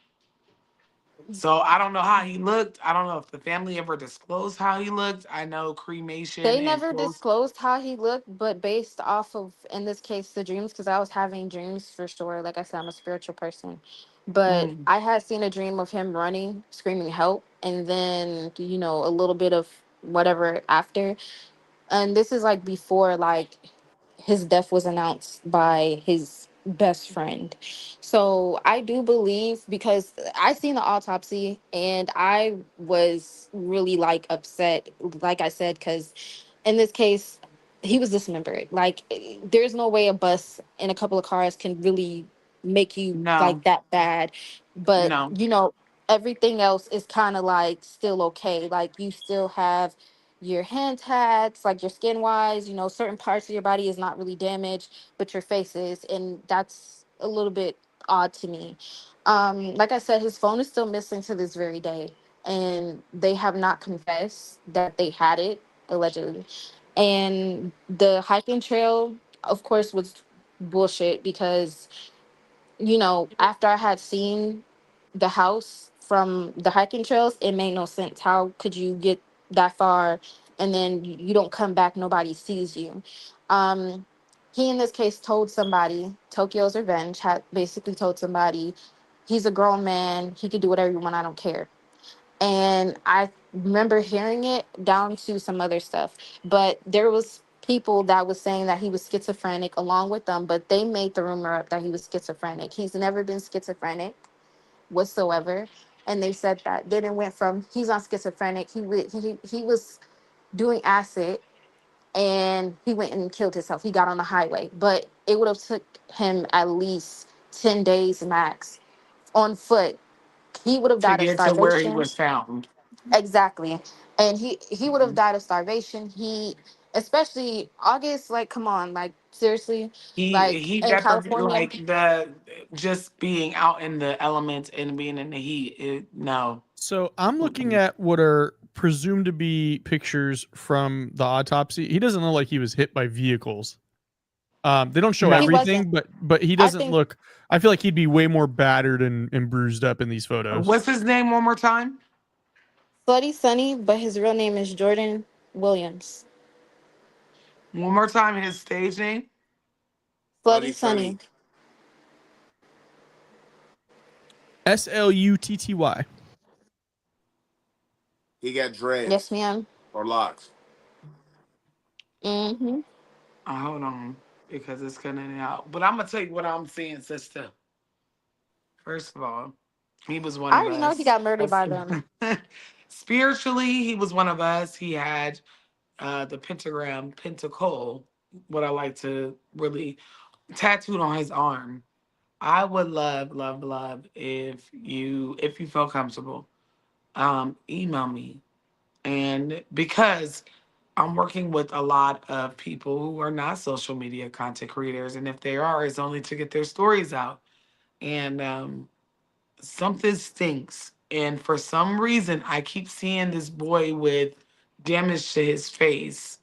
So I don't know how he looked. I don't know if the family ever disclosed how he looked. I know cremation They and never clothes. disclosed how he looked, but based off of, in this case, the dreams, because I was having dreams for sure. Like I said, I'm a spiritual person. But Mm, I had seen a dream of him running, screaming help, and then, a little bit of whatever after. And this is like before like his death was announced by his best friend. So I do believe, because I seen the autopsy and I was really like upset, like I said, because in this case he was dismembered. Like, there's no way a bus and a couple of cars can really make you no, like that bad. But no. everything else is kind of like still okay. Like, you still have your hand tats, like your skin wise, certain parts of your body is not really damaged, but your face is, and that's a little bit odd to me. Like I said, his phone is still missing to this very day, and they have not confessed that they had it, allegedly. And the hiking trail, of course, was bullshit, because after I had seen the house from the hiking trails, it made no sense. How could you get that far and then you don't come back, nobody sees you? Um, he, in this case, told somebody, Tokyo's Revenge, had basically told somebody, he's a grown man, he could do whatever you want, I don't care. And I remember hearing it down to some other stuff, but there was people that was saying that he was schizophrenic along with them, but they made the rumor up that he was schizophrenic. He's never been schizophrenic whatsoever. And they said that then it went from he's on schizophrenic, he was doing acid, and he went and killed himself. He got on the highway, but it would have took him at least 10 days max on foot. He would have To died of get to where he starvation. was found. Exactly. And he would have died of starvation. Especially August, like, come on, like, seriously, like He in deprived, California. like, the just being out in the elements and being in the heat. No. So I'm looking Mm-mm. at what are presumed to be pictures from the autopsy. He doesn't look like he was hit by vehicles. They don't show No. He wasn't. everything, but he I doesn't think look. I feel like he'd be way more battered and bruised up in these photos. What's his name one more time? Slutty Sunny, but his real name is Jordan Williams. One more time, his stage name. Slutty Bloody Sunny. Sunny. Slutty. He got Yes, dreads ma'am. or locks. Mm-hmm. Hold on, because it's cutting out. But I'm gonna tell you what I'm seeing, sister. First of all, he was one I of already know he us. got murdered by them. Spiritually, he was one of us. He had the pentagram, pentacle, what I like to really tattooed on his arm. I would love, love, love if you feel comfortable, email me. And because I'm working with a lot of people who are not social media content creators, and if they are, it's only to get their stories out. And something stinks. And for some reason, I keep seeing this boy with damage to his face,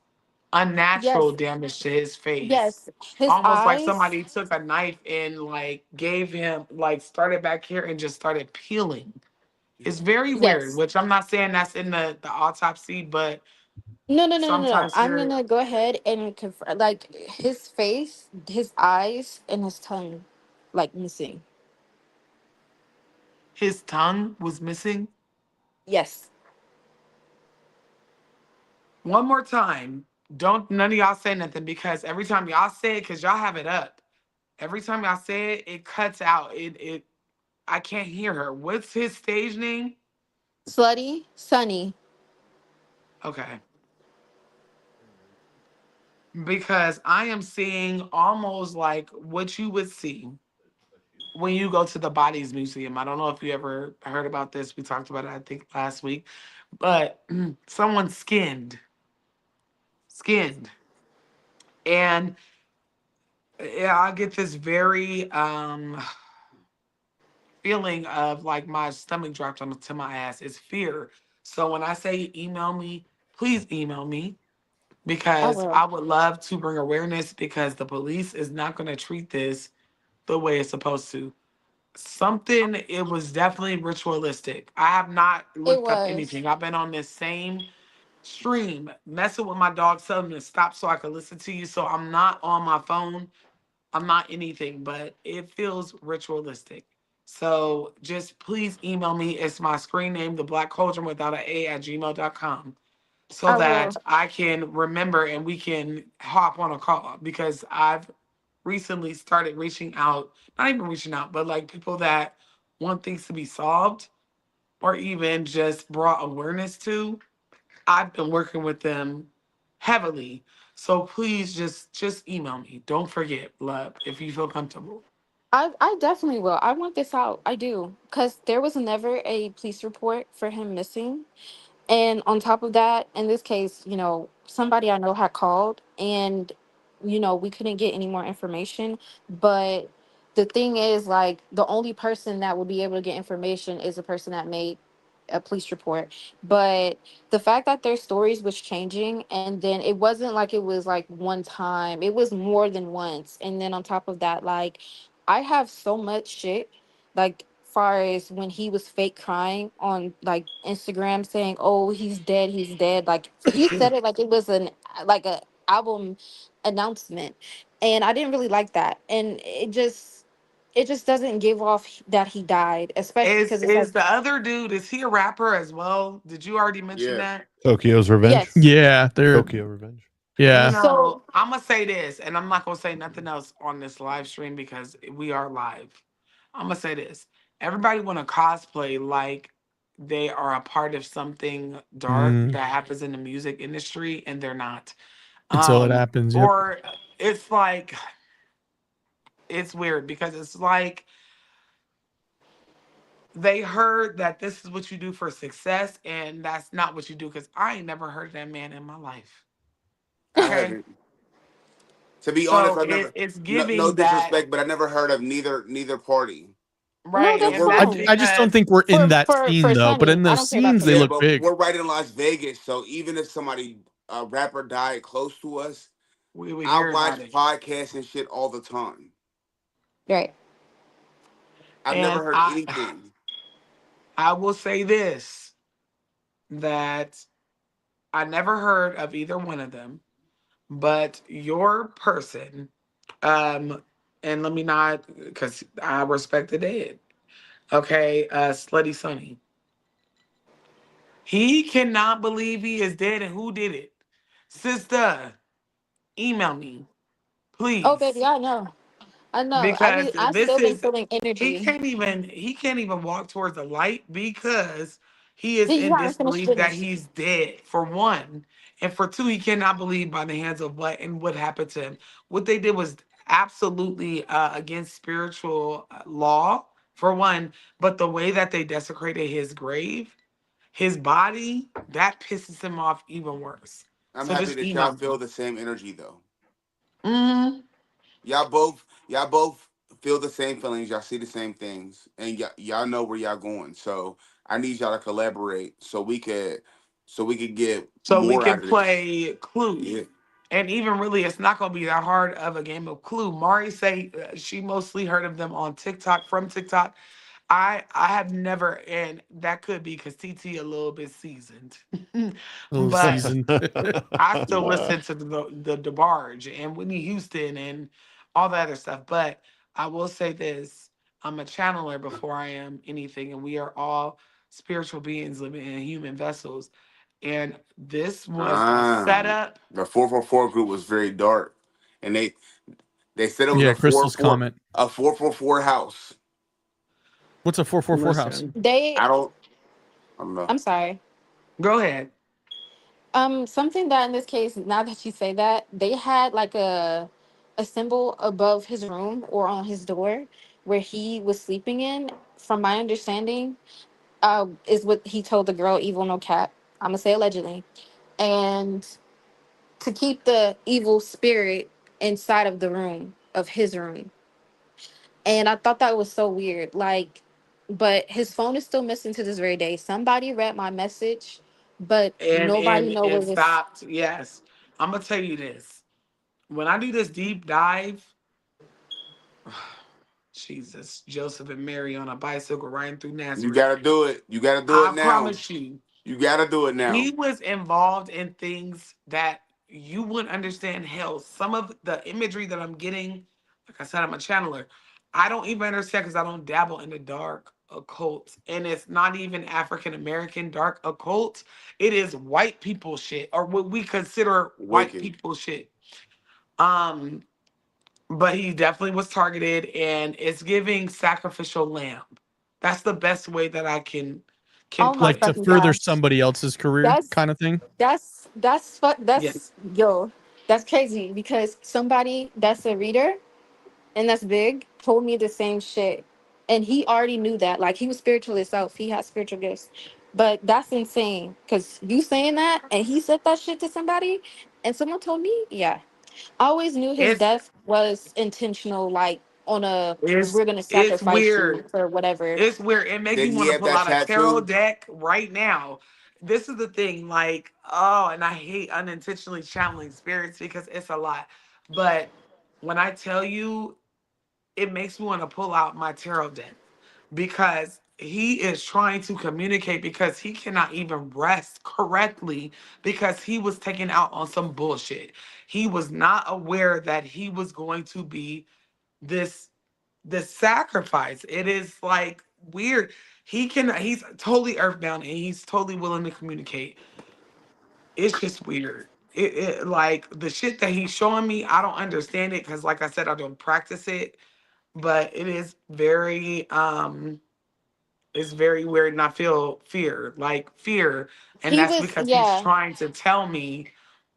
unnatural Yes, damage to his face. yes. His Almost like eyes. somebody took a knife and like gave him, like, started back here and just started peeling. It's very weird, Yes. which I'm not saying that's in the autopsy, but No, no, no, no, no. sometimes I'm there gonna go ahead and confirm. Like, his face, his eyes, and his tongue, like, missing. his tongue was missing. Yes. One more time. Don't none of y'all say nothing, because every time y'all say it, because y'all have it up. Every time y'all say it, it cuts out. It I can't hear her. What's his stage name? Slutty Sunny. Okay. Because I am seeing almost like what you would see when you go to the Bodies Museum, I don't know if you ever heard about this. We talked about it, I think, last week. But someone skinned. And yeah, I get this very feeling of like my stomach dropped onto my ass. It's fear. So when I say email me, please email me I because will. I would love to bring awareness because the police is not going to treat this the way it's supposed to. Something, it was definitely ritualistic. I have not It looked up was. anything. I've been on this same stream messing with my dog, telling him to stop so I can listen to you. So I'm not on my phone. I'm not anything, but it feels ritualistic. So just please email me. It's my screen name, the Black Cauldron without an A at gmail.com, so I that will. I can remember and we can hop on a call because I've recently started reaching out, not even reaching out, but like people that want things to be solved or even just brought awareness to. I've been working with them heavily. So please just email me. Don't forget, love, if you feel comfortable. I definitely will. I want this out. I do. Because there was never a police report for him missing. And on top of that, in this case, somebody I know had called and, we couldn't get any more information. But the thing is, like, the only person that will be able to get information is the person that made a police report. But the fact that their stories was changing and then it wasn't like it was like one time, it was more than once. And then on top of that, like, I have so much shit, like, far as when he was fake crying on like Instagram saying, "Oh, he's dead." Like he said it like it was like a album announcement, and I didn't really like that. And it just doesn't give off that he died, especially Is because it's like, is the other dude, is he a rapper as well? Did you already mention Yeah. that? Tokyo's Revenge. yes. Yeah, they're Tokyo Revenge. yeah. So I'm gonna say this, and I'm not gonna say nothing else on this live stream because we are live. I'm gonna say this. Everybody wanna cosplay like they are a part of something dark Mm, that happens in the music industry, and they're not. until it happens. Yep. Or it's like it's weird because it's like they heard that this is what you do for success, and that's not what you do. Because I ain't never heard that man in my life. I Okay, haven't. To be honest, so I've never. it's No giving that disrespect, but I never heard of neither party. no, right, And that's and we're that's fine I just don't because think we're in for that for scene for though. But Sunny. in I those don't care about scenes, they yeah, Sunny. look but big. we're right in Las Vegas, so even if somebody a rapper died close to us, we would I hear watch about it. podcasts and shit all the time. Right. I've never And heard I anything. I will say this, that I never heard of either one of them, but your person, and let me not, because I respect the dead. Okay, Slutty Sonny. He cannot believe he is dead, and who did it? Sister, email me, Oh, baby, please. I know. I know. Because I this still been is, feeling he energy. can't even walk towards the light because he is You in haven't finished disbelief that finish. he's dead, for one. And for two, he cannot believe by the hands of what happened to him. What they did was absolutely against spiritual law, for one. But the way that they desecrated his grave, his body, that pisses him off even worse. I'm So happy just that y'all email feel me. the same energy though. Hmm. Y'all both feel the same feelings. Y'all see the same things, and y'all know where y'all going. So I need y'all to collaborate so we could get So we more can out of this. play Clue. Yeah. And even really, it's not going to be that hard of a game of Clue. Mari say she mostly heard of them on TikTok, from TikTok. I have never, and that could be because TT a little bit seasoned, A little but seasoned. I still listen to the DeBarge and Whitney Houston and all the other stuff. But I will say this: I'm a channeler before I am anything, and we are all spiritual beings living in human vessels. And this was a Ah, setup. the 444 group was very dark, and they said it was Yeah, a four Crystal's four comment. a 444 house. What's a 444 house? Listen, They, I don't know. I'm sorry. go ahead. Something that in this case, now that you say that, they had like a symbol above his room or on his door, where he was sleeping in, from my understanding, is what he told the girl, evil no cap. I'm gonna say allegedly, and to keep the evil spirit inside of the room of his room. And I thought that was so weird. Like, but his phone is still missing to this very day. Somebody read my message, but nobody know where and this. stopped. Yes, I'm gonna tell you this. When I do this deep dive, Jesus, Joseph and Mary on a bicycle riding through You Nazareth. gotta do it. You gotta do it I now. promise you, You gotta do it he now. was involved in things that you wouldn't understand. Hell, some of the imagery that I'm getting, like I said, I'm a channeler. I don't even understand because I don't dabble in the dark occult. And it's not even African American dark occult. It is white people shit, or what we consider white Wicked. people shit. Um, but he definitely was targeted, and it's giving sacrificial lamb. That's the best way that I can Oh my put Like it. to fucking further god. somebody else's career, That's kind of thing. Yes. that's yo. That's crazy because somebody that's a reader and that's big told me the same shit, and he already knew that. Like he was spiritual himself. He had spiritual gifts, but that's insane because you saying that and he said that shit to somebody, and someone told me, yeah. I always knew his It's death was intentional, like on a it's we're gonna it's sacrifice you weird. or whatever. It's weird. It makes Did me he want to have pull that out a tarot tattoo? deck right now. This is the thing, like, oh, and I hate unintentionally channeling spirits because it's a lot. But when I tell you, it makes me want to pull out my tarot deck because he is trying to communicate because he cannot even rest correctly because he was taken out on some bullshit. He was not aware that he was going to be this sacrifice. It is like weird. He's totally earthbound and he's totally willing to communicate. It's just weird. It like the shit that he's showing me, I don't understand it because like I said, I don't practice it, but it is very it's very weird and I feel fear, like fear. And He that's was, because he's yeah. trying to tell me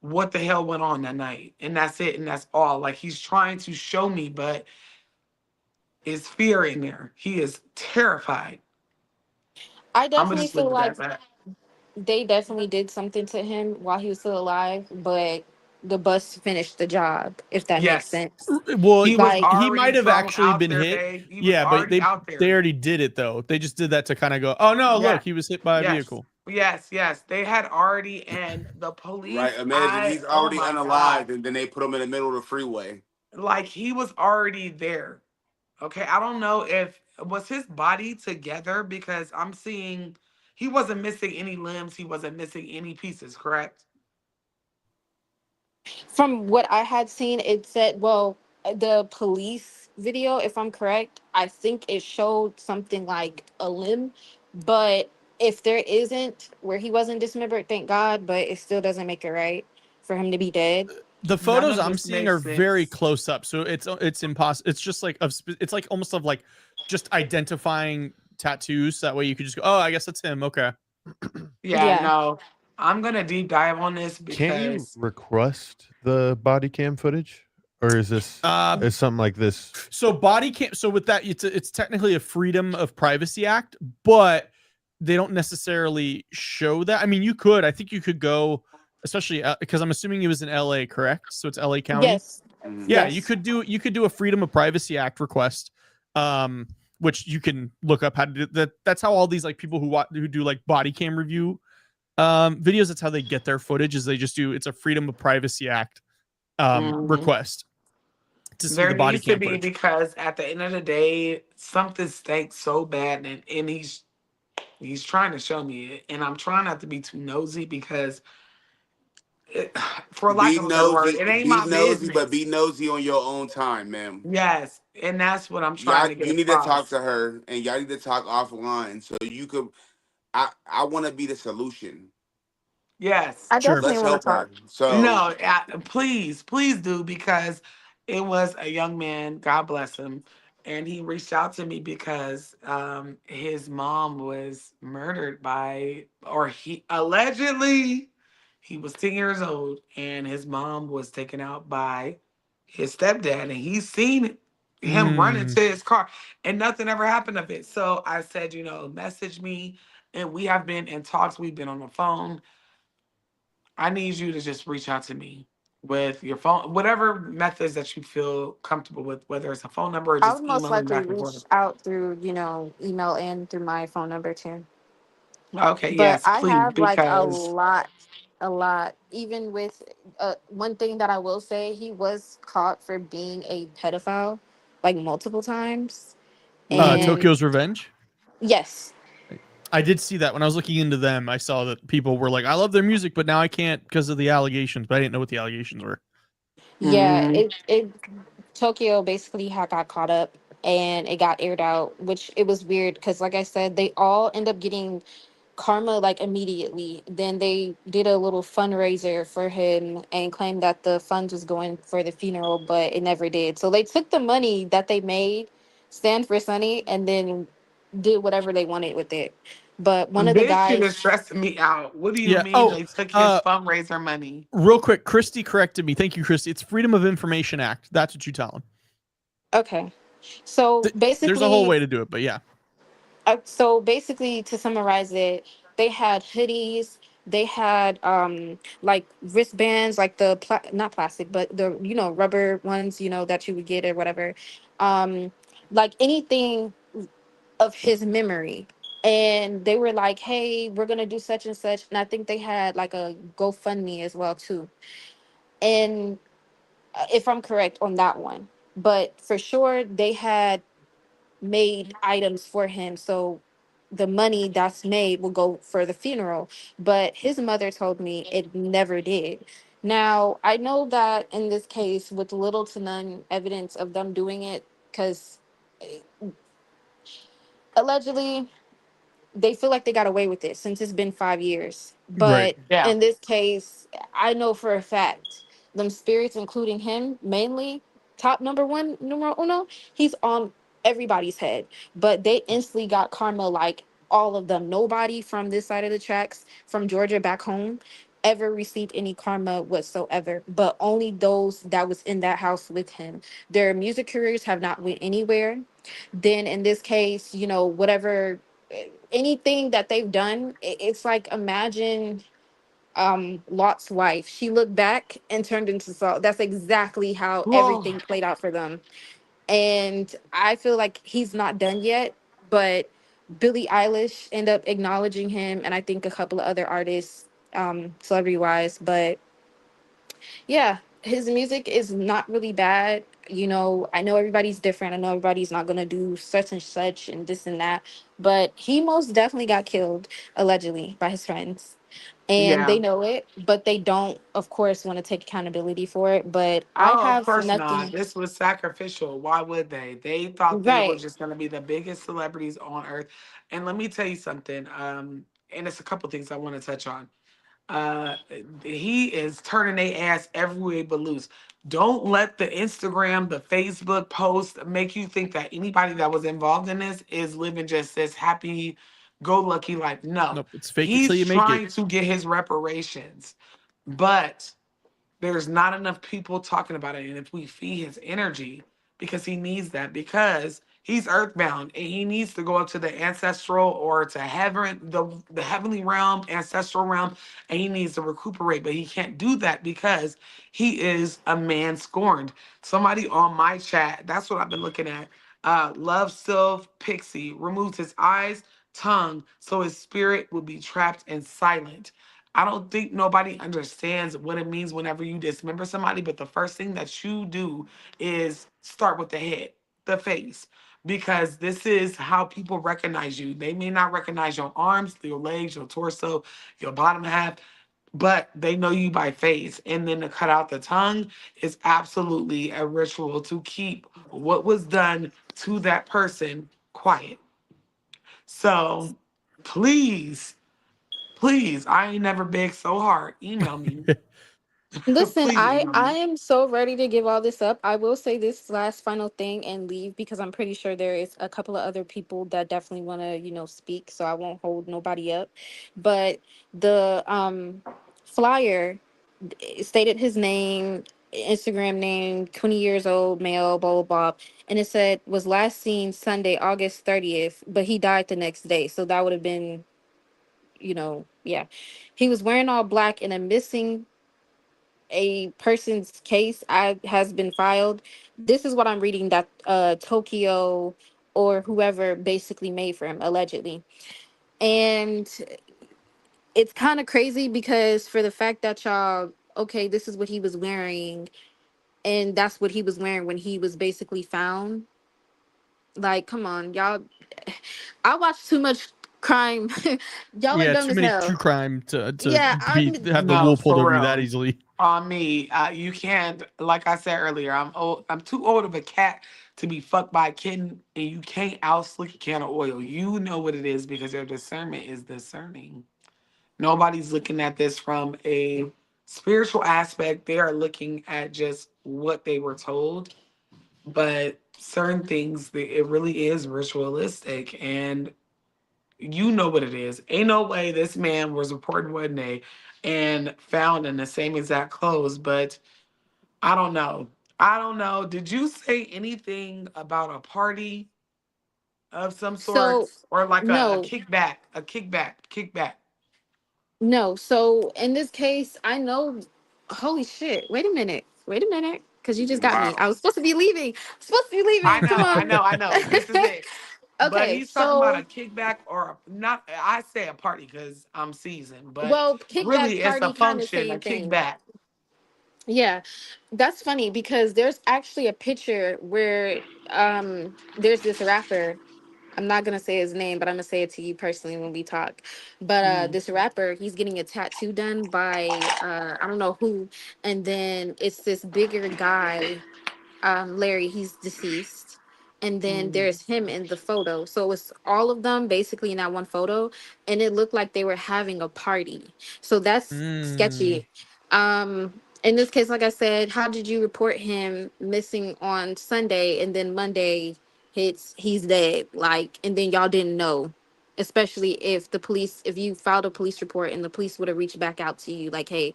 what the hell went on that night. And that's it. And that's all. Like he's trying to show me, but is fear in there. He is terrified. I I'm gonna definitely just leave feel it like at that. they definitely did something to him while he was still alive, but the bus finished the job, if that makes Yes, sense. Well, he was Like, he already might have thrown actually out been there, hit. babe. He was Yeah, but already out they there. already did it though. They just did that to kind of go, oh no, Yeah. look, he was hit by a Yes. vehicle. Yes. Yes. They had already, and the police. Right. Imagine he's Oh already my god. unalived and then they put him in the middle of the freeway. Like he was already there. Okay. I don't know if was his body together because I'm seeing he wasn't missing any limbs. He wasn't missing any pieces. Correct. from what I had seen, it said, well, the police video, if I'm correct, I think it showed something like a limb. But if there isn't, where he wasn't dismembered, thank God, but it still doesn't make it right for him to be dead. The None photos of I'm this seeing are makes very sense. close up, so it's impossible. It's just like it's like almost of like just identifying tattoos. That way you could just go, oh, I guess that's him. Okay. Yeah. Yeah. No. I'm gonna deep dive on this Can't you because request the body cam footage, or is this is something like this? So body cam. So with that, it's technically a Freedom of Privacy Act, but they don't necessarily show that. I mean, you could. I think you could go, especially because I'm assuming he was in L.A. Correct? So it's L.A. County. Yes. Mhm. Yeah, Yes. you could do a Freedom of Privacy Act request, which you can look up how to do that. That's how all these like people who do like body cam review videos. That's how they get their footage. Is they just do it's a Freedom of Privacy Act mhm, request to see there the body needs to cam be footage. because at the end of the day, something stinks so bad, and he's trying to show me it, and I'm trying not to be too nosy because, it, for lack Be of a better word, nosy, it ain't be my nosy, but be business. nosy on your own time, ma'am. Yes, and that's what I'm trying Y'all, to get you need to talk across. to her, and y'all need to talk offline so you could. I want to be the solution. Yes. I Sure. definitely Let's want to help talk. her. So No, please, please do because it was a young man, God bless him, and he reached out to me because his mom was murdered by, or he allegedly, he was 10 years old, and his mom was taken out by his stepdad, and he's seen it. him running to his car, and nothing ever happened of it. So I said, message me, and we have been in talks. We've been on the phone. I need you to just reach out to me with your phone, whatever methods that you feel comfortable with, whether it's a phone number or I would just most emailing likely back and reach forth. out through, email and through my phone number too. Okay, But yes, I please, have like because a lot. Even with one thing that I will say, he was caught for being a pedophile, like multiple times. mhm. And Tokyo's Revenge. yes, I did see that when I was looking into them. I saw that people were like, "I love their music, but now I can't because of the allegations." But I didn't know what the allegations were. yeah, Mhm. it Tokyo basically had got caught up and it got aired out, which it was weird because, like I said, they all end up getting karma like immediately. Then they did a little fundraiser for him and claimed that the funds was going for the funeral, but it never did. So they took the money that they made, Stand for Sunny, and then did whatever they wanted with it. But one of the This shit guys, is stressing me out. What do you Yeah. mean Oh, they took his fundraiser money? real quick, Christy corrected me. Thank you, Christy. It's Freedom of Information Act. That's what you tell them. okay, so There's a whole basically way to do it, but yeah. to summarize it, they had hoodies, they had like wristbands, like the not plastic but the rubber ones, that you would get or whatever, um like anything of his memory. And they were like, hey, we're gonna do such and such, and I think they had like a GoFundMe as well too. And if I'm correct on that one, but for sure they had made items for him. So the money that's made will go for the funeral. But his mother told me it never did. Now, I know that in this case, with little to none evidence of them doing it, because allegedly they feel like they got away with it since it's been 5 years. Right. But Yeah. in this case, I know for a fact, them spirits, including him, mainly top number one, numero uno, he's on everybody's head. But they instantly got karma, like all of them. Nobody from this side of the tracks, from Georgia back home, ever received any karma whatsoever. But only those that was in that house with him. Their music careers have not went anywhere. Then in this case, whatever anything that they've done, it's like, imagine Lot's wife. She looked back and turned into salt. That's exactly how Whoa. everything played out for them. And I feel like he's not done yet, but Billie Eilish ended up acknowledging him, and I think a couple of other artists, celebrity wise. But yeah, his music is not really bad. I know everybody's different. I know everybody's not gonna do such and such and this and that, but he most definitely got killed allegedly by his friends. And Yeah. they know it, but they don't, of course, want to take accountability for it. But I Oh, of have course not. nothing. This was sacrificial. Why would they? They thought they were Right. just going to be the biggest celebrities on earth. And let me tell you something. And it's a couple things I want to touch on. Uh, he is turning their ass every way but loose. Don't let the Instagram, the Facebook post make you think that anybody that was involved in this is living just this happy go lucky life. No, Nope. It's fake it till he's you make it. trying to get his reparations, but there's not enough people talking about it. And if we feed his energy, because he needs that, because he's earthbound and he needs to go up to the ancestral or to heaven, the heavenly realm, ancestral realm, and he needs to recuperate. But he can't do that because he is a man scorned. Somebody on my chat, that's what I've been looking at. Love Sylph Pixie removes his eyes, tongue, so his spirit will be trapped and silent. I don't think nobody understands what it means whenever you dismember somebody, but the first thing that you do is start with the head, the face, because this is how people recognize you. They may not recognize your arms, your legs, your torso, your bottom half, but they know you by face. And then to cut out the tongue is absolutely a ritual to keep what was done to that person quiet. So please, please, I ain't never begged so hard. Email me. Listen, Please I email I me. am so ready to give all this up. I will say this last final thing and leave because I'm pretty sure there is a couple of other people that definitely want to, speak, so I won't hold nobody up. But the flyer stated his name. Instagram name, 20 years old, male, blah, blah, blah. And it said, was last seen Sunday, August 30th, but he died the next day. So that would have been, yeah. He was wearing all black and a person's case has been filed. This is what I'm reading that Tokyo or whoever basically made for him, allegedly. And it's kind of crazy because for the fact that y'all, okay, this is what he was wearing, and that's what he was wearing when he was basically found. Like, come on, y'all. I watch too much crime. Y'all are dumb too as many hell. true crime to Yeah, have the wool pulled over you that easily. On me, you can't. Like I said earlier, I'm old. I'm too old of a cat to be fucked by a kitten, and you can't out slick a can of oil. You know what it is because your discernment is discerning. Nobody's looking at this from a spiritual aspect. They are looking at just what they were told. But certain things, it really is ritualistic, and you know what it is. Ain't no way this man was reported one day and found in the same exact clothes, but I don't know. I don't know. Did you say anything about a party of some sort So or like a no, kickback, a kickback? no. So in this case, I know. Holy shit! Wait a minute. Wait a minute. Because you just got me. Wow. I was supposed to be leaving. Supposed to be leaving. Come on. I know. This is it. But Okay. he's talking about a So, kickback or not. I say a party because I'm seasoned, but well, kickback really it's a party, kind of function, a same thing. kickback. Yeah, that's funny because there's actually a picture where there's this rapper. I'm not gonna say his name, but I'm gonna say it to you personally when we talk. But Mhm. this rapper, he's getting a tattoo done by I don't know who, and then it's this bigger guy, Larry, he's deceased. And then Mhm. there's him in the photo. So it's all of them basically in that one photo. And it looked like they were having a party. So that's Mm. sketchy. In this case, like I said, how did you report him missing on Sunday and then Monday hits he's dead? Like, and then y'all didn't know. Especially if you filed a police report and the police would have reached back out to you, like, hey,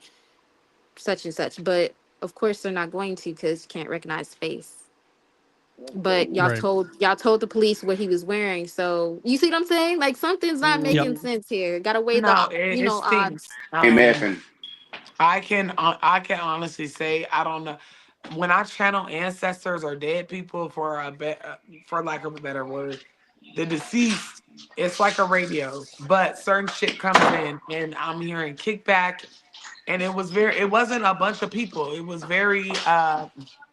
such and such. But of course they're not going to because you can't recognize face. But Right. y'all told the police what he was wearing. So you see what I'm saying? Like something's not Yep. making sense here. Gotta weigh No, the it odds. stinks. Ain't mapping. I can honestly say I don't know. When I channel ancestors or dead people for lack of a better word, the deceased, it's like a radio, but certain shit comes in, and I'm hearing kickback, and it wasn't a bunch of people. It was very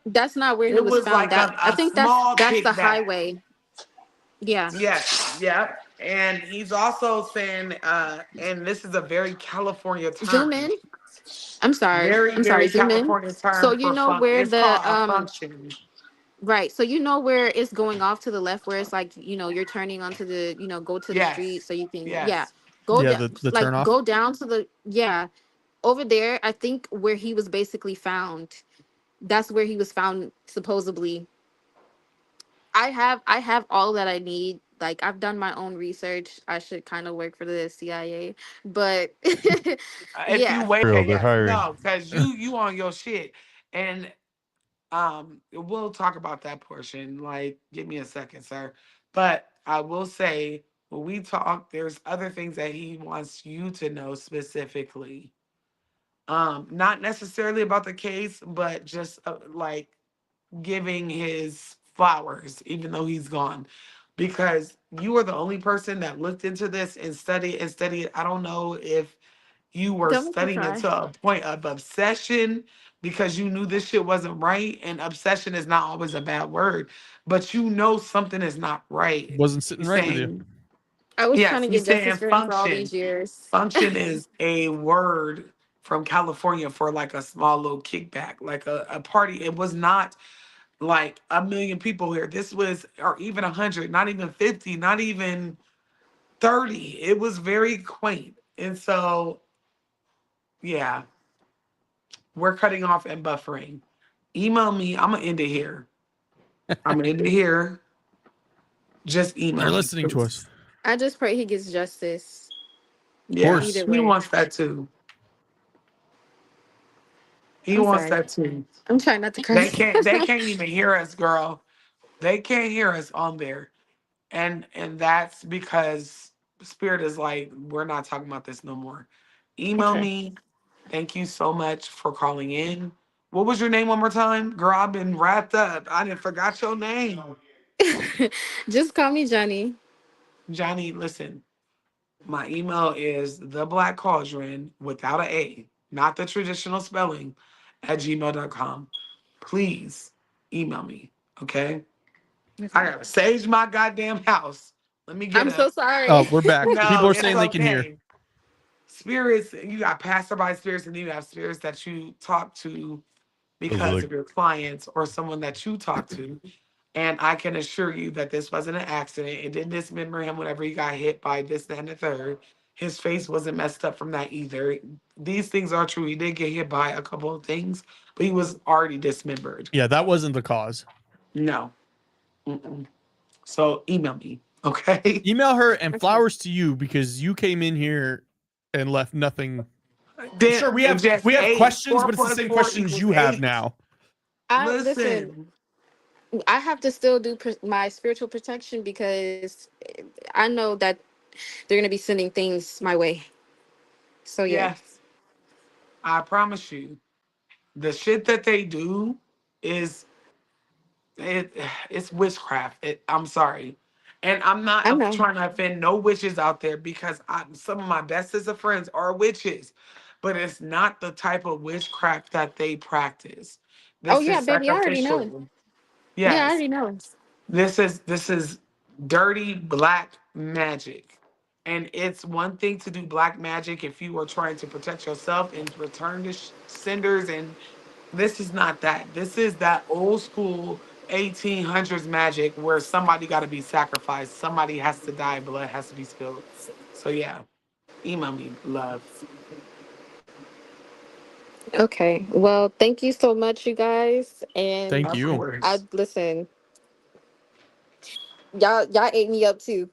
That's not where he it was was found. like That I a think small that's the kickback. highway. Yeah. Yes, yep. And he's also saying, and this is a very California Zoom term. in. I'm sorry. Very, I'm sorry. very Zoom in. California So term you for know fun. where It's the called a function. right. So you know where it's going off to the left, where it's like, you're turning onto the, go to the street Yes, so you can, yeah. yes. Go Yeah, down, the like turn off. go down to the, yeah. Over there, I think where he was basically found. That's where he was found supposedly. I have all that I need. Like I've done my own research. I should kind of work for the CIA, but If you yeah. wait, Real, okay, they're yes, hiring. no, because you on your shit, and we'll talk about that portion. Like, give me a second, sir. But I will say when we talk, there's other things that he wants you to know specifically. Not necessarily about the case, but just like giving his flowers, even though he's gone, because you are the only person that looked into this and studied. I don't know if you were Don't make me studying it cry. to a point of obsession because you knew this shit wasn't right. And obsession is not always a bad word, but you know something is not right. Wasn't sitting He's right with you. saying, I was trying yes, to he's get justice saying for him for all function. these years. Function is a word from California for like a small little kickback, like a party. It was not like a million people here. This was, or even 100, not even 50, not even 30. It was very quaint. And so, yeah, we're cutting off and buffering. Email me. I'm going to end it here. I'm going to end it here. Just email They're me, listening to us. please. I just pray he gets justice. Of Yeah, course. Either he way. wants that too. He I'm wants sorry. that too. I'm trying not to They curse. can't even hear us, girl. They can't hear us on there. And that's because Spirit is like, we're not talking about this no more. Email Okay. me. Thank you so much for calling in. What was your name one more time? Girl, I've been wrapped up. I didn't forgot your name. Just call me Johnny. Johnny, listen. My email is the Black Cauldron without an A, not the traditional spelling, at gmail.com. Please email me. Okay. I Okay. gotta sage my goddamn house. Let me get I'm so up. sorry. Oh, we're back. People No, are it's saying they can hear. okay. Spirits, you got passerby spirits, and you have spirits that you talk to because of your clients or someone that you talk to. And I can assure you that this wasn't an accident. It didn't dismember him whenever he got hit by this, that, and the third. His face wasn't messed up from that either. These things are true. He did get hit by a couple of things, but he was already dismembered. Yeah, that wasn't the cause. No. Mm-mm. So email me, okay? Email her and flowers to you because you came in here and left nothing. Then Sure, we it's have just eight. questions, 4 but it's the plus same 4 questions equals you have 8. now. Listen. Listen. I have to still do my spiritual protection because I know that they're gonna be sending things my way. So yeah. Yes, I promise you. The shit that they do is it it's witchcraft. I'm sorry. And I'm not I know. trying to offend no witches out there because some of my bestest of friends are witches, but it's not the type of witchcraft that they practice. Oh This is yeah, baby, I already know. sacrificial. Yeah, I Yes. already know. This is dirty black magic. And it's one thing to do black magic if you are trying to protect yourself and return the cinders. And this is not that. This is that old school 1800s magic where somebody got to be sacrificed. Somebody has to die. Blood has to be spilled. So, yeah, email me, love. Okay. Well, thank you so much, you guys. And Thank Of you. I course. listen. Y'all ate me up too.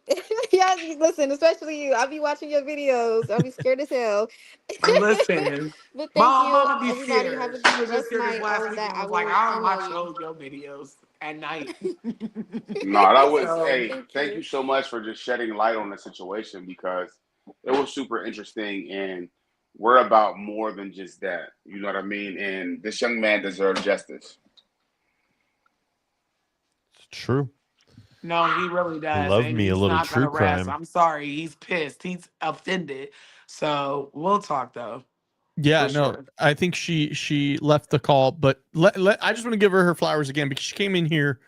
Yeah, listen, especially you. I'll be watching your videos. I'll be scared as hell. Listen, But thank my you, mama be everybody. Have scared. a She was just blessed here this night. All last of week that. and I was like, will I don't email watch you. your videos at night. No, that was So hey, Thank thank you. you so much for just shedding light on the situation because it was super interesting and we're about more than just that. You know what I mean? And this young man deserves justice. It's true. no, he really does. Love And me a he's little not true gonna rest. crime. I'm sorry. He's pissed. He's offended. So we'll talk though, Yeah, for no, sure. I think she left the call, but I just want to give her flowers again because she came in here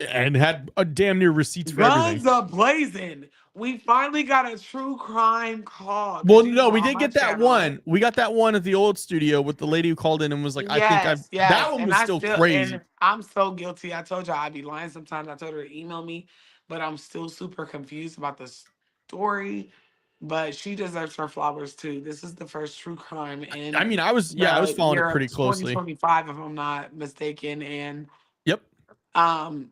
and had a damn near receipts for everything. Guns are blazing. We finally got a true crime call. Well, Did you no, go we on did my get that channel? one. We got that one at the old studio with the lady who called in and was like, Yes, that yes. one And was I still still, crazy. and I'm so guilty. I told y'all I'd be lying sometimes. I told her to email me, but I'm still super confused about the story. But she deserves her flowers too. This is the first true crime I in mean, I was the following it year of pretty closely. 2025, if I'm not mistaken. And Yep. um,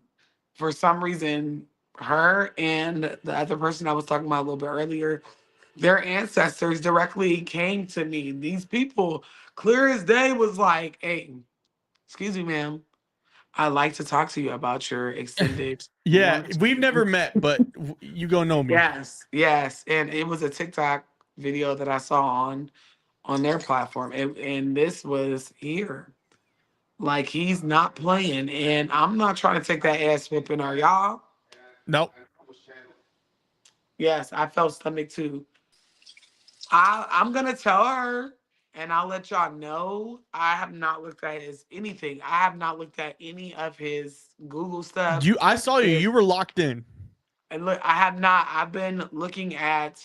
for some reason, her and the other person I was talking about a little bit earlier, their ancestors directly came to me. These people, clear as day, was like, "Hey, excuse me, ma'am. I'd like to talk to you about your extended Yeah, we've warranty." never met, but you go know me. Yes, yes. And it was a TikTok video that I saw on their platform. And this was here. Like he's not playing. And I'm not trying to take that ass whipping, are y'all? Nope. Yes, I felt stomach too. I'm gonna tell her, and I'll let y'all know. I have not looked at his anything. I have not looked at any of his Google stuff. I saw you. His, You were locked in. and look, I have not. I've been looking at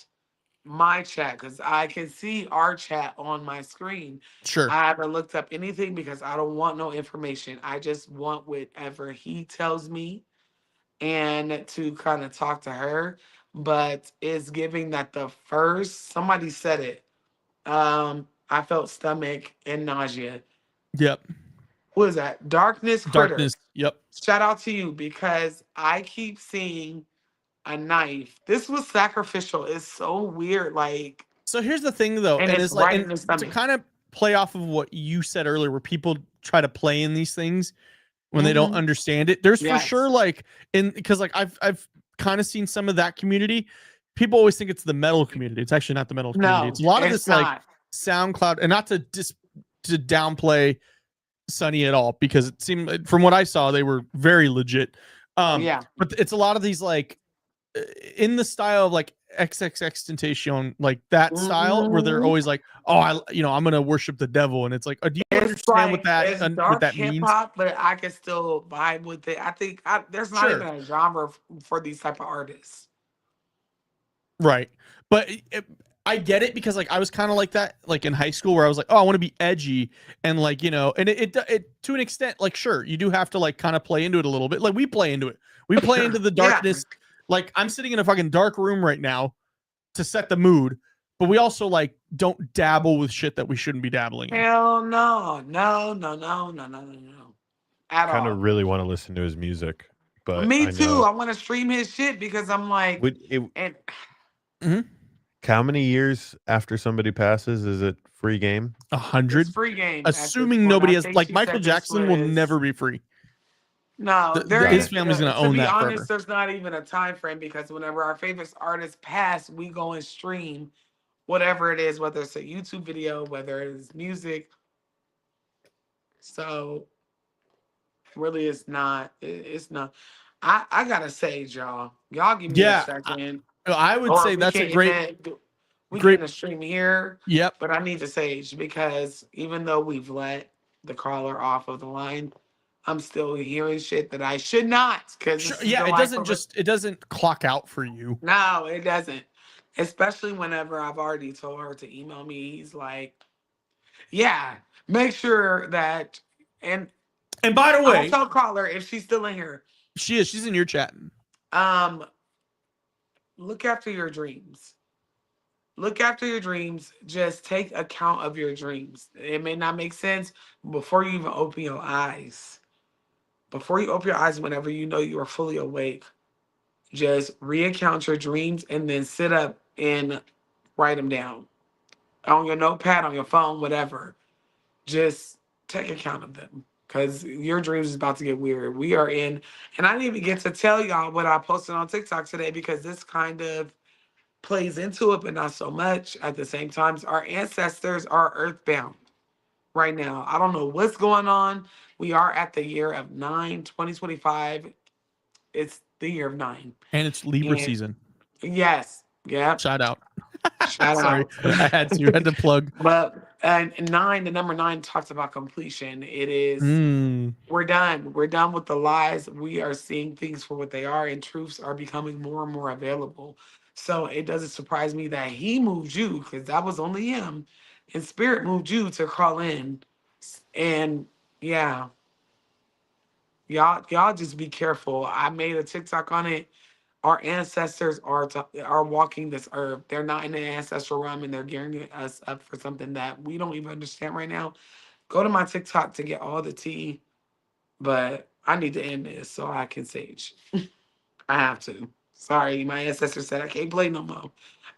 my chat because I can see our chat on my screen. Sure. I haven't looked up anything because I don't want no information. I just want whatever he tells me and to kind of talk to her. But it's giving that the first somebody said it. I felt stomach and nausea. Yep. What is that? Darkness Critter. Darkness. Yep. Shout out to you because I keep seeing a knife. This was sacrificial. It's so weird. Like, So here's the thing though, and and it's it's like, right and in the to stomach. kind of play off of what you said earlier, where people try to play in these things when they don't understand it. There's for sure like because like I've kind of seen some of that community. People always think it's the metal community. It's actually not the metal community. It's a lot of this like SoundCloud, and not to downplay Sunny at all, because it seemed from what I saw they were very legit. But it's a lot of these like in the style of like XXXTentacion, like that style where they're always like, oh, I'm gonna worship the devil, and it's like, do you understand what that means? Hip-hop, but I can still vibe with it. I think there's not even a genre for these type of artists. Right. But I get it, because like I was kind of like that, like in high school, where I was like, oh, I want to be edgy, and like, and it to an extent, like, sure, you do have to like kind of play into it a little bit. Like we play into it. We play into the darkness. Like I'm sitting in a fucking dark room right now to set the mood, but we also like don't dabble with shit that we shouldn't be dabbling in. Hell no. At all. Kind of really want to listen to his music, but me too. I want to stream his shit because I'm like, how many years after somebody passes is it free game? 100. Free game. Assuming nobody has, like, Michael Jackson will never be free. No, his family's gonna own that. To be honest, forever. There's not even a time frame, because whenever our favorite artists pass, we go and stream whatever it is, whether it's a YouTube video, whether it's music. So really, it's not. I gotta say, y'all give me a second. I would say that's a great. We can stream here. Yep. But I need to sage, because even though we've let the caller off of the line, I'm still hearing shit that I should not. Because it doesn't clock out for you. No, it doesn't. Especially whenever I've already told her to email me. He's like, yeah, make sure that and by the way, I'll tell caller if she's still in here. She is. She's in your chat. Look after your dreams. Look after your dreams. Just take account of your dreams. It may not make sense before you even open your eyes. Before you open your eyes, whenever you know you are fully awake, just reaccount your dreams and then sit up and write them down on your notepad, on your phone, whatever. Just take account of them, because your dreams is about to get weird. We are in, and I didn't even get to tell y'all what I posted on TikTok today, because this kind of plays into it, but not so much. At the same time, our ancestors are earthbound right now. I don't know what's going on. We are at the year of 9, 2025. It's the year of 9. And it's Libra season. Yes. Yeah. Shout out. Sorry. I had to plug. But and 9, the number 9 talks about completion. It is we're done. We're done with the lies. We are seeing things for what they are, and truths are becoming more and more available. So it doesn't surprise me that he moved you, because that was only him. And Spirit moved you to call in. And yeah. Y'all just be careful. I made a TikTok on it. Our ancestors are walking this earth. They're not in the ancestral realm, and they're gearing us up for something that we don't even understand right now. Go to my TikTok to get all the tea. But I need to end this so I can sage. I have to. Sorry, my ancestor said I can't play no more.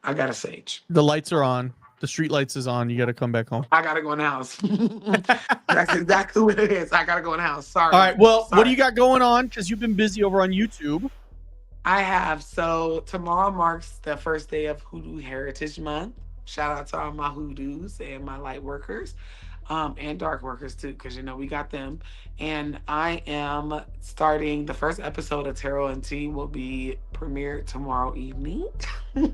I gotta sage. The lights are on. The street lights is on. You got to come back home. I got to go in the house. That's exactly what it is. I got to go in the house. Sorry. All right. Well, what do you got going on? Because you've been busy over on YouTube. I have. So tomorrow marks the first day of Hoodoo Heritage Month. Shout out to all my hoodoos and my light workers. And dark workers too, because we got them. And I am starting the first episode of Tarot and Tea will be premiered tomorrow evening.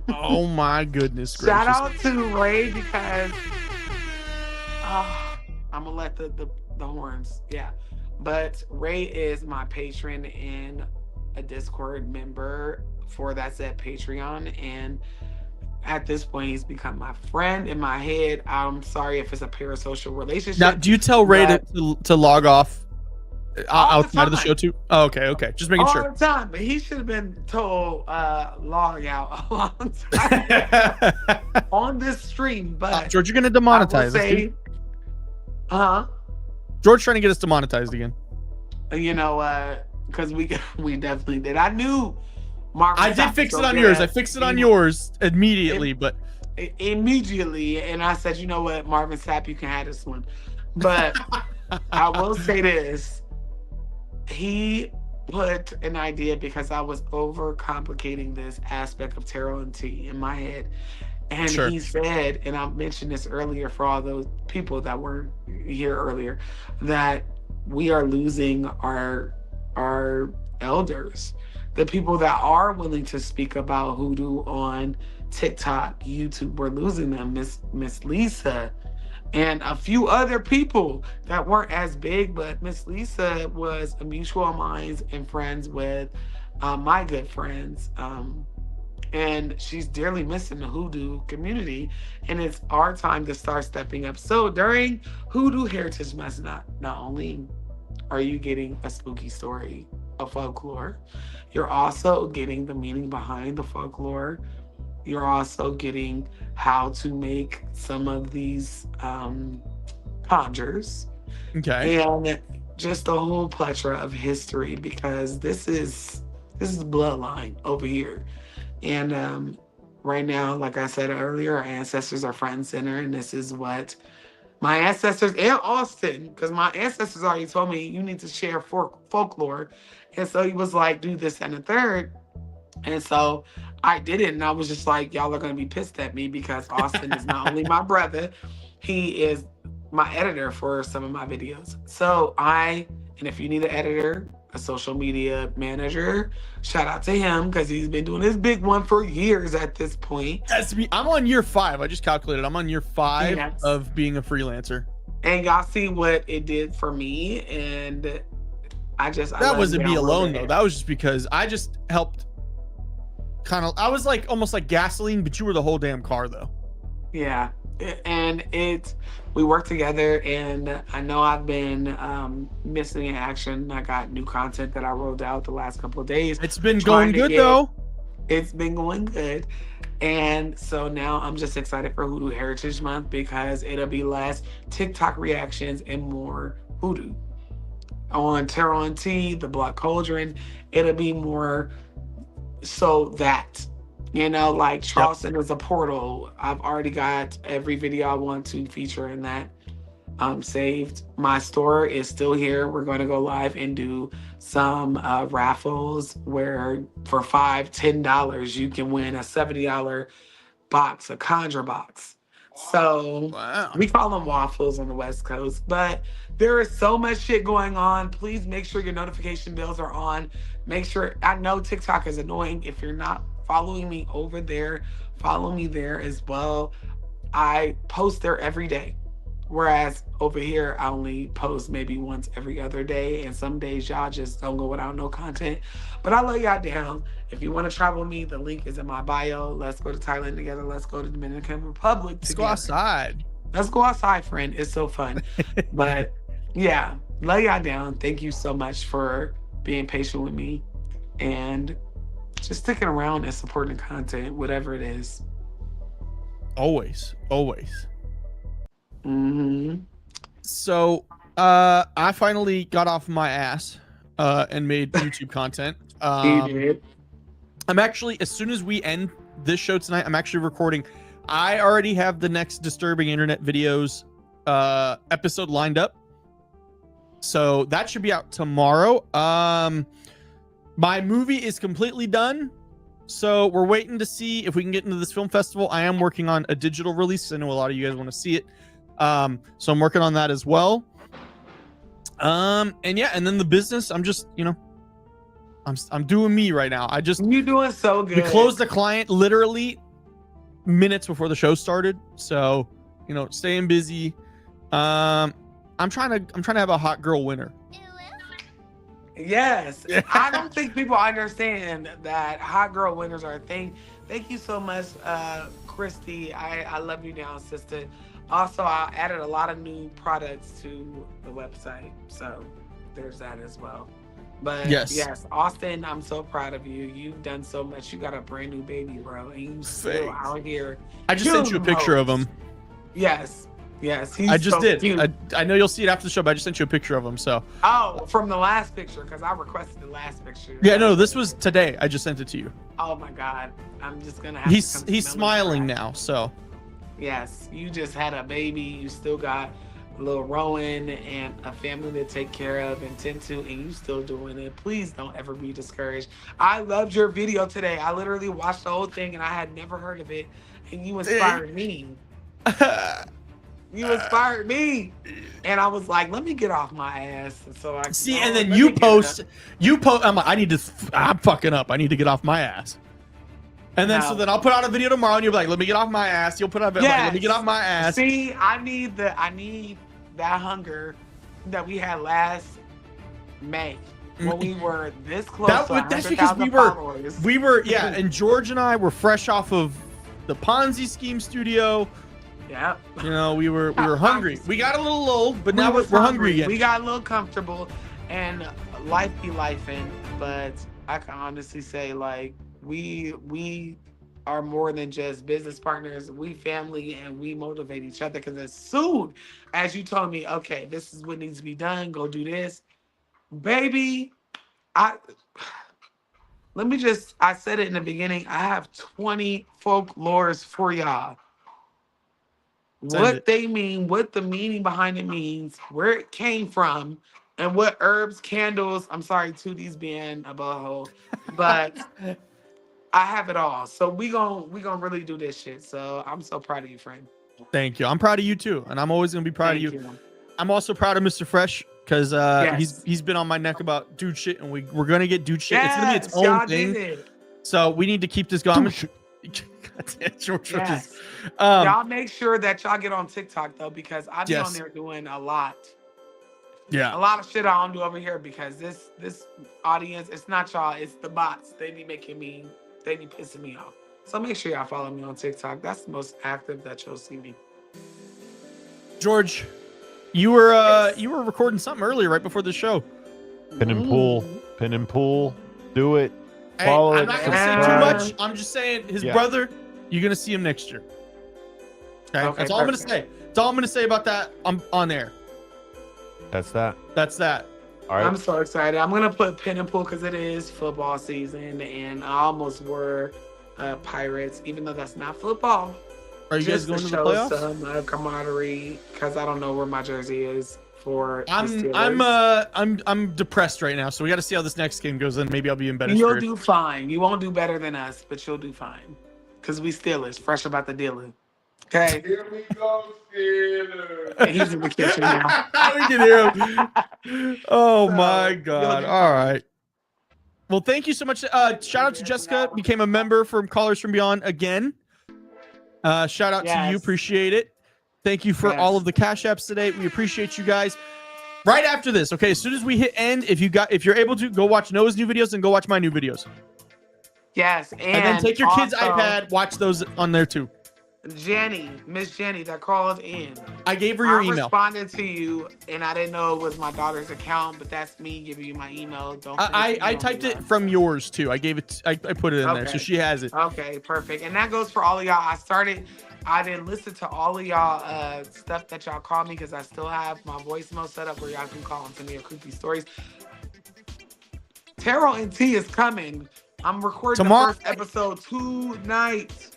Oh my goodness gracious. Shout out to Ray, because I'm gonna let the horns, yeah. But Ray is my patron and a Discord member for That's at Patreon, and at this point, he's become my friend in my head. I'm sorry if it's a parasocial relationship. Now, do you tell Ray to log off outside of the show too? Oh, okay. Just making sure. All the time, but he should have been told log out a long time on this stream. But George, you're gonna demonetize us. George trying to get us demonetized again. Because we definitely did. I knew. Mark, I did fix it on yours. I fixed it on yours immediately, but immediately, and I said, you know what, Marvin Sapp, you can have this one. But I will say this. He put an idea because I was overcomplicating this aspect of tarot and tea in my head. And Sure. he said, and I mentioned this earlier for all those people that weren't here earlier, that we are losing our elders, the people that are willing to speak about hoodoo on TikTok, YouTube. We're losing them. Miss Lisa and a few other people that weren't as big, but Miss Lisa was a mutual of mine and friends with my good friends. And she's dearly missing the hoodoo community, and it's our time to start stepping up. So during Hoodoo Heritage Month, not only are you getting a spooky story of folklore, you're also getting the meaning behind the folklore. You're also getting how to make some of these conjures. Okay. And just a whole plethora of history, because this is bloodline over here. And right now, like I said earlier, our ancestors are front and center, and this is what my ancestors and Austin, because my ancestors already told me you need to share folklore. And so he was like, do this and the third. And so I did it, and I was just like, y'all are going to be pissed at me because Austin is not only my brother, he is my editor for some of my videos. And if you need an editor, a social media manager, shout out to him because he's been doing this big one for years at this point. I'm on year 5. I just calculated. I'm on year 5 Yes. of being a freelancer. And y'all see what it did for me. And that wasn't me alone though. That was just because I just helped I was like almost like gasoline, but you were the whole damn car though. Yeah. And we work together, and I know I've been missing in action. I got new content that I rolled out the last couple of days. It's been going good though. It's been going good. And so now I'm just excited for Hoodoo Heritage Month because it'll be less TikTok reactions and more hoodoo. On Tarot and Tea, the Black Cauldron, it'll be more so that, like Charleston is a portal. I've already got every video I want to feature in that saved. My store is still here. We're going to go live and do some raffles where for $5-10 you can win a $70 box, a conjure box. So wow. We call them waffles on the West Coast, but there is so much shit going on. Please make sure your notification bells are on. Make sure, I know TikTok is annoying. If you're not following me over there, follow me there as well. I post there every day. Whereas over here, I only post maybe once every other day. And some days y'all just don't go without no content. But I love y'all down. If you want to travel with me, the link is in my bio. Let's go to Thailand together. Let's go to Dominican Republic together. Let's go outside. Let's go outside, friend. It's so fun. But yeah, love y'all down. Thank you so much for being patient with me and just sticking around and supporting content, whatever it is. Always. Mm-hmm. So I finally got off my ass and made YouTube content. You did. I'm actually, as soon as we end this show tonight, I'm actually recording. I already have the next Disturbing Internet Videos episode lined up. So that should be out tomorrow. My movie is completely done. So we're waiting to see if we can get into this film festival. I am working on a digital release. I know a lot of you guys want to see it. So I'm working on that as well. And yeah, and then the business, I'm just, I'm doing me right now. You're doing so good. We closed the client literally minutes before the show started. So, staying busy. I'm trying to have a hot girl winter. Yes. I don't think people understand that hot girl winners are a thing. Thank you so much, Christy. I love you down, sister. Also, I added a lot of new products to the website. So there's that as well. But yes, Austin, I'm so proud of you. You've done so much. You got a brand new baby, bro. And you still out here. I just sent you a picture of him. Yes. He's I just so did. Cute. I know you'll see it after the show, but I just sent you a picture of him. So. Oh, from the last picture, because I requested the last picture. Yeah, no, this was today. I just sent it to you. Oh my God, I'm just gonna have. He's smiling now. So. Yes, you just had a baby. You still got little Rowan and a family to take care of and tend to, and you still doing it. Please don't ever be discouraged. I loved your video today. I literally watched the whole thing and I had never heard of it, and you inspired me. You inspired me, and I was like, let me get off my ass. And so I see, and then you post. I'm like, I'm fucking up. I need to get off my ass. And then, so then I'll put out a video tomorrow, and you're like, let me get off my ass. You'll put out a video, like, let me get off my ass. See, I need that hunger that we had last May when we were this close. That's because we were, yeah. And George and I were fresh off of the Ponzi scheme studio. Yeah. You know, we were hungry. We got a little old, but now we're hungry again. We got a little comfortable, and life be lifing. But I can honestly say, like, we are more than just business partners. We family, and we motivate each other, because as soon as you told me, okay, this is what needs to be done, go do this, baby, I said it in the beginning, I have 20 folklores for y'all. What they mean, what the meaning behind it means, where it came from, and what herbs, candles, I'm sorry, Tootie's being a butthole, but I have it all. So we gonna really do this shit. So I'm so proud of you, friend. Thank you. I'm proud of you too, and I'm always gonna be proud of you. I'm also proud of Mr. Fresh, because he's been on my neck about dude shit, and we're gonna get dude shit. It's gonna be its own thing. So we need to keep this going. Y'all make sure that y'all get on TikTok though, because I be on there doing a lot. Yeah. A lot of shit I don't do over here, because this audience, it's not y'all, it's the bots. They be pissing me off. So make sure y'all follow me on TikTok. That's the most active that you'll see me. George, you were recording something earlier right before the show. Pin and pull. Do it. Hey, I'm not gonna say too much. I'm just saying his brother, you're gonna see him next year. Okay, that's all I'm gonna say. That's all I'm gonna say about that. I'm on air. That's that. All right. I'm so excited. I'm gonna put pin and pull because it is football season, and I almost wore Pirates, even though that's not football. Are you guys going to the playoffs? Some camaraderie, because I don't know where my jersey is for. I'm depressed right now, so we got to see how this next game goes, and maybe I'll be in better. You'll do fine. You won't do better than us, but you'll do fine, because we Steelers, fresh about the dealer. Okay. Here we go, Steelers. He's in the kitchen now. We can hear him. Oh my God! All right. Well, thank you so much. Shout out to Jessica, became a member from Callers from Beyond again. Shout out to you, appreciate it. Thank you for all of the cash apps today. We appreciate you guys. Right after this, okay, as soon as we hit end, if you're able to, go watch Noah's new videos and go watch my new videos. Yes, and then take your kid's iPad, watch those on there too. Miss Jenny that called in. I gave her your email. I responded to you, and I didn't know it was my daughter's account, but that's me giving you my email. I typed it from yours too. I gave it. I put it in there, so she has it. Okay, perfect. And that goes for all of y'all. I didn't listen to all of y'all stuff that y'all called me, because I still have my voicemail set up where y'all can call and send me your creepy stories. Tarot and T is coming. I'm recording tomorrow. The first episode tonight.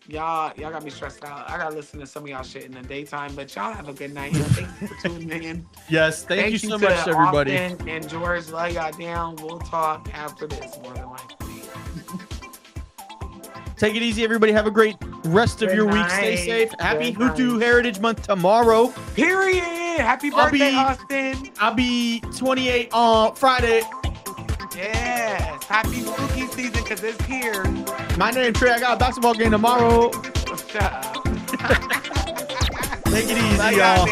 Y'all got me stressed out. I gotta listen to some of y'all shit in the daytime, but y'all have a good night. Thank you for tuning in. Yes, thank you so much, everybody. Austin and George, lay y'all down. We'll talk after this, more than likely. Take it easy, everybody. Have a great rest of your week. Stay safe. Happy Hutu Heritage Month tomorrow. Period. Happy birthday, Austin. I'll be 28 on Friday. Yes. Happy spooky season, because it's here. My name's Trey. I got a basketball game tomorrow. Shut up. Take it easy, y'all.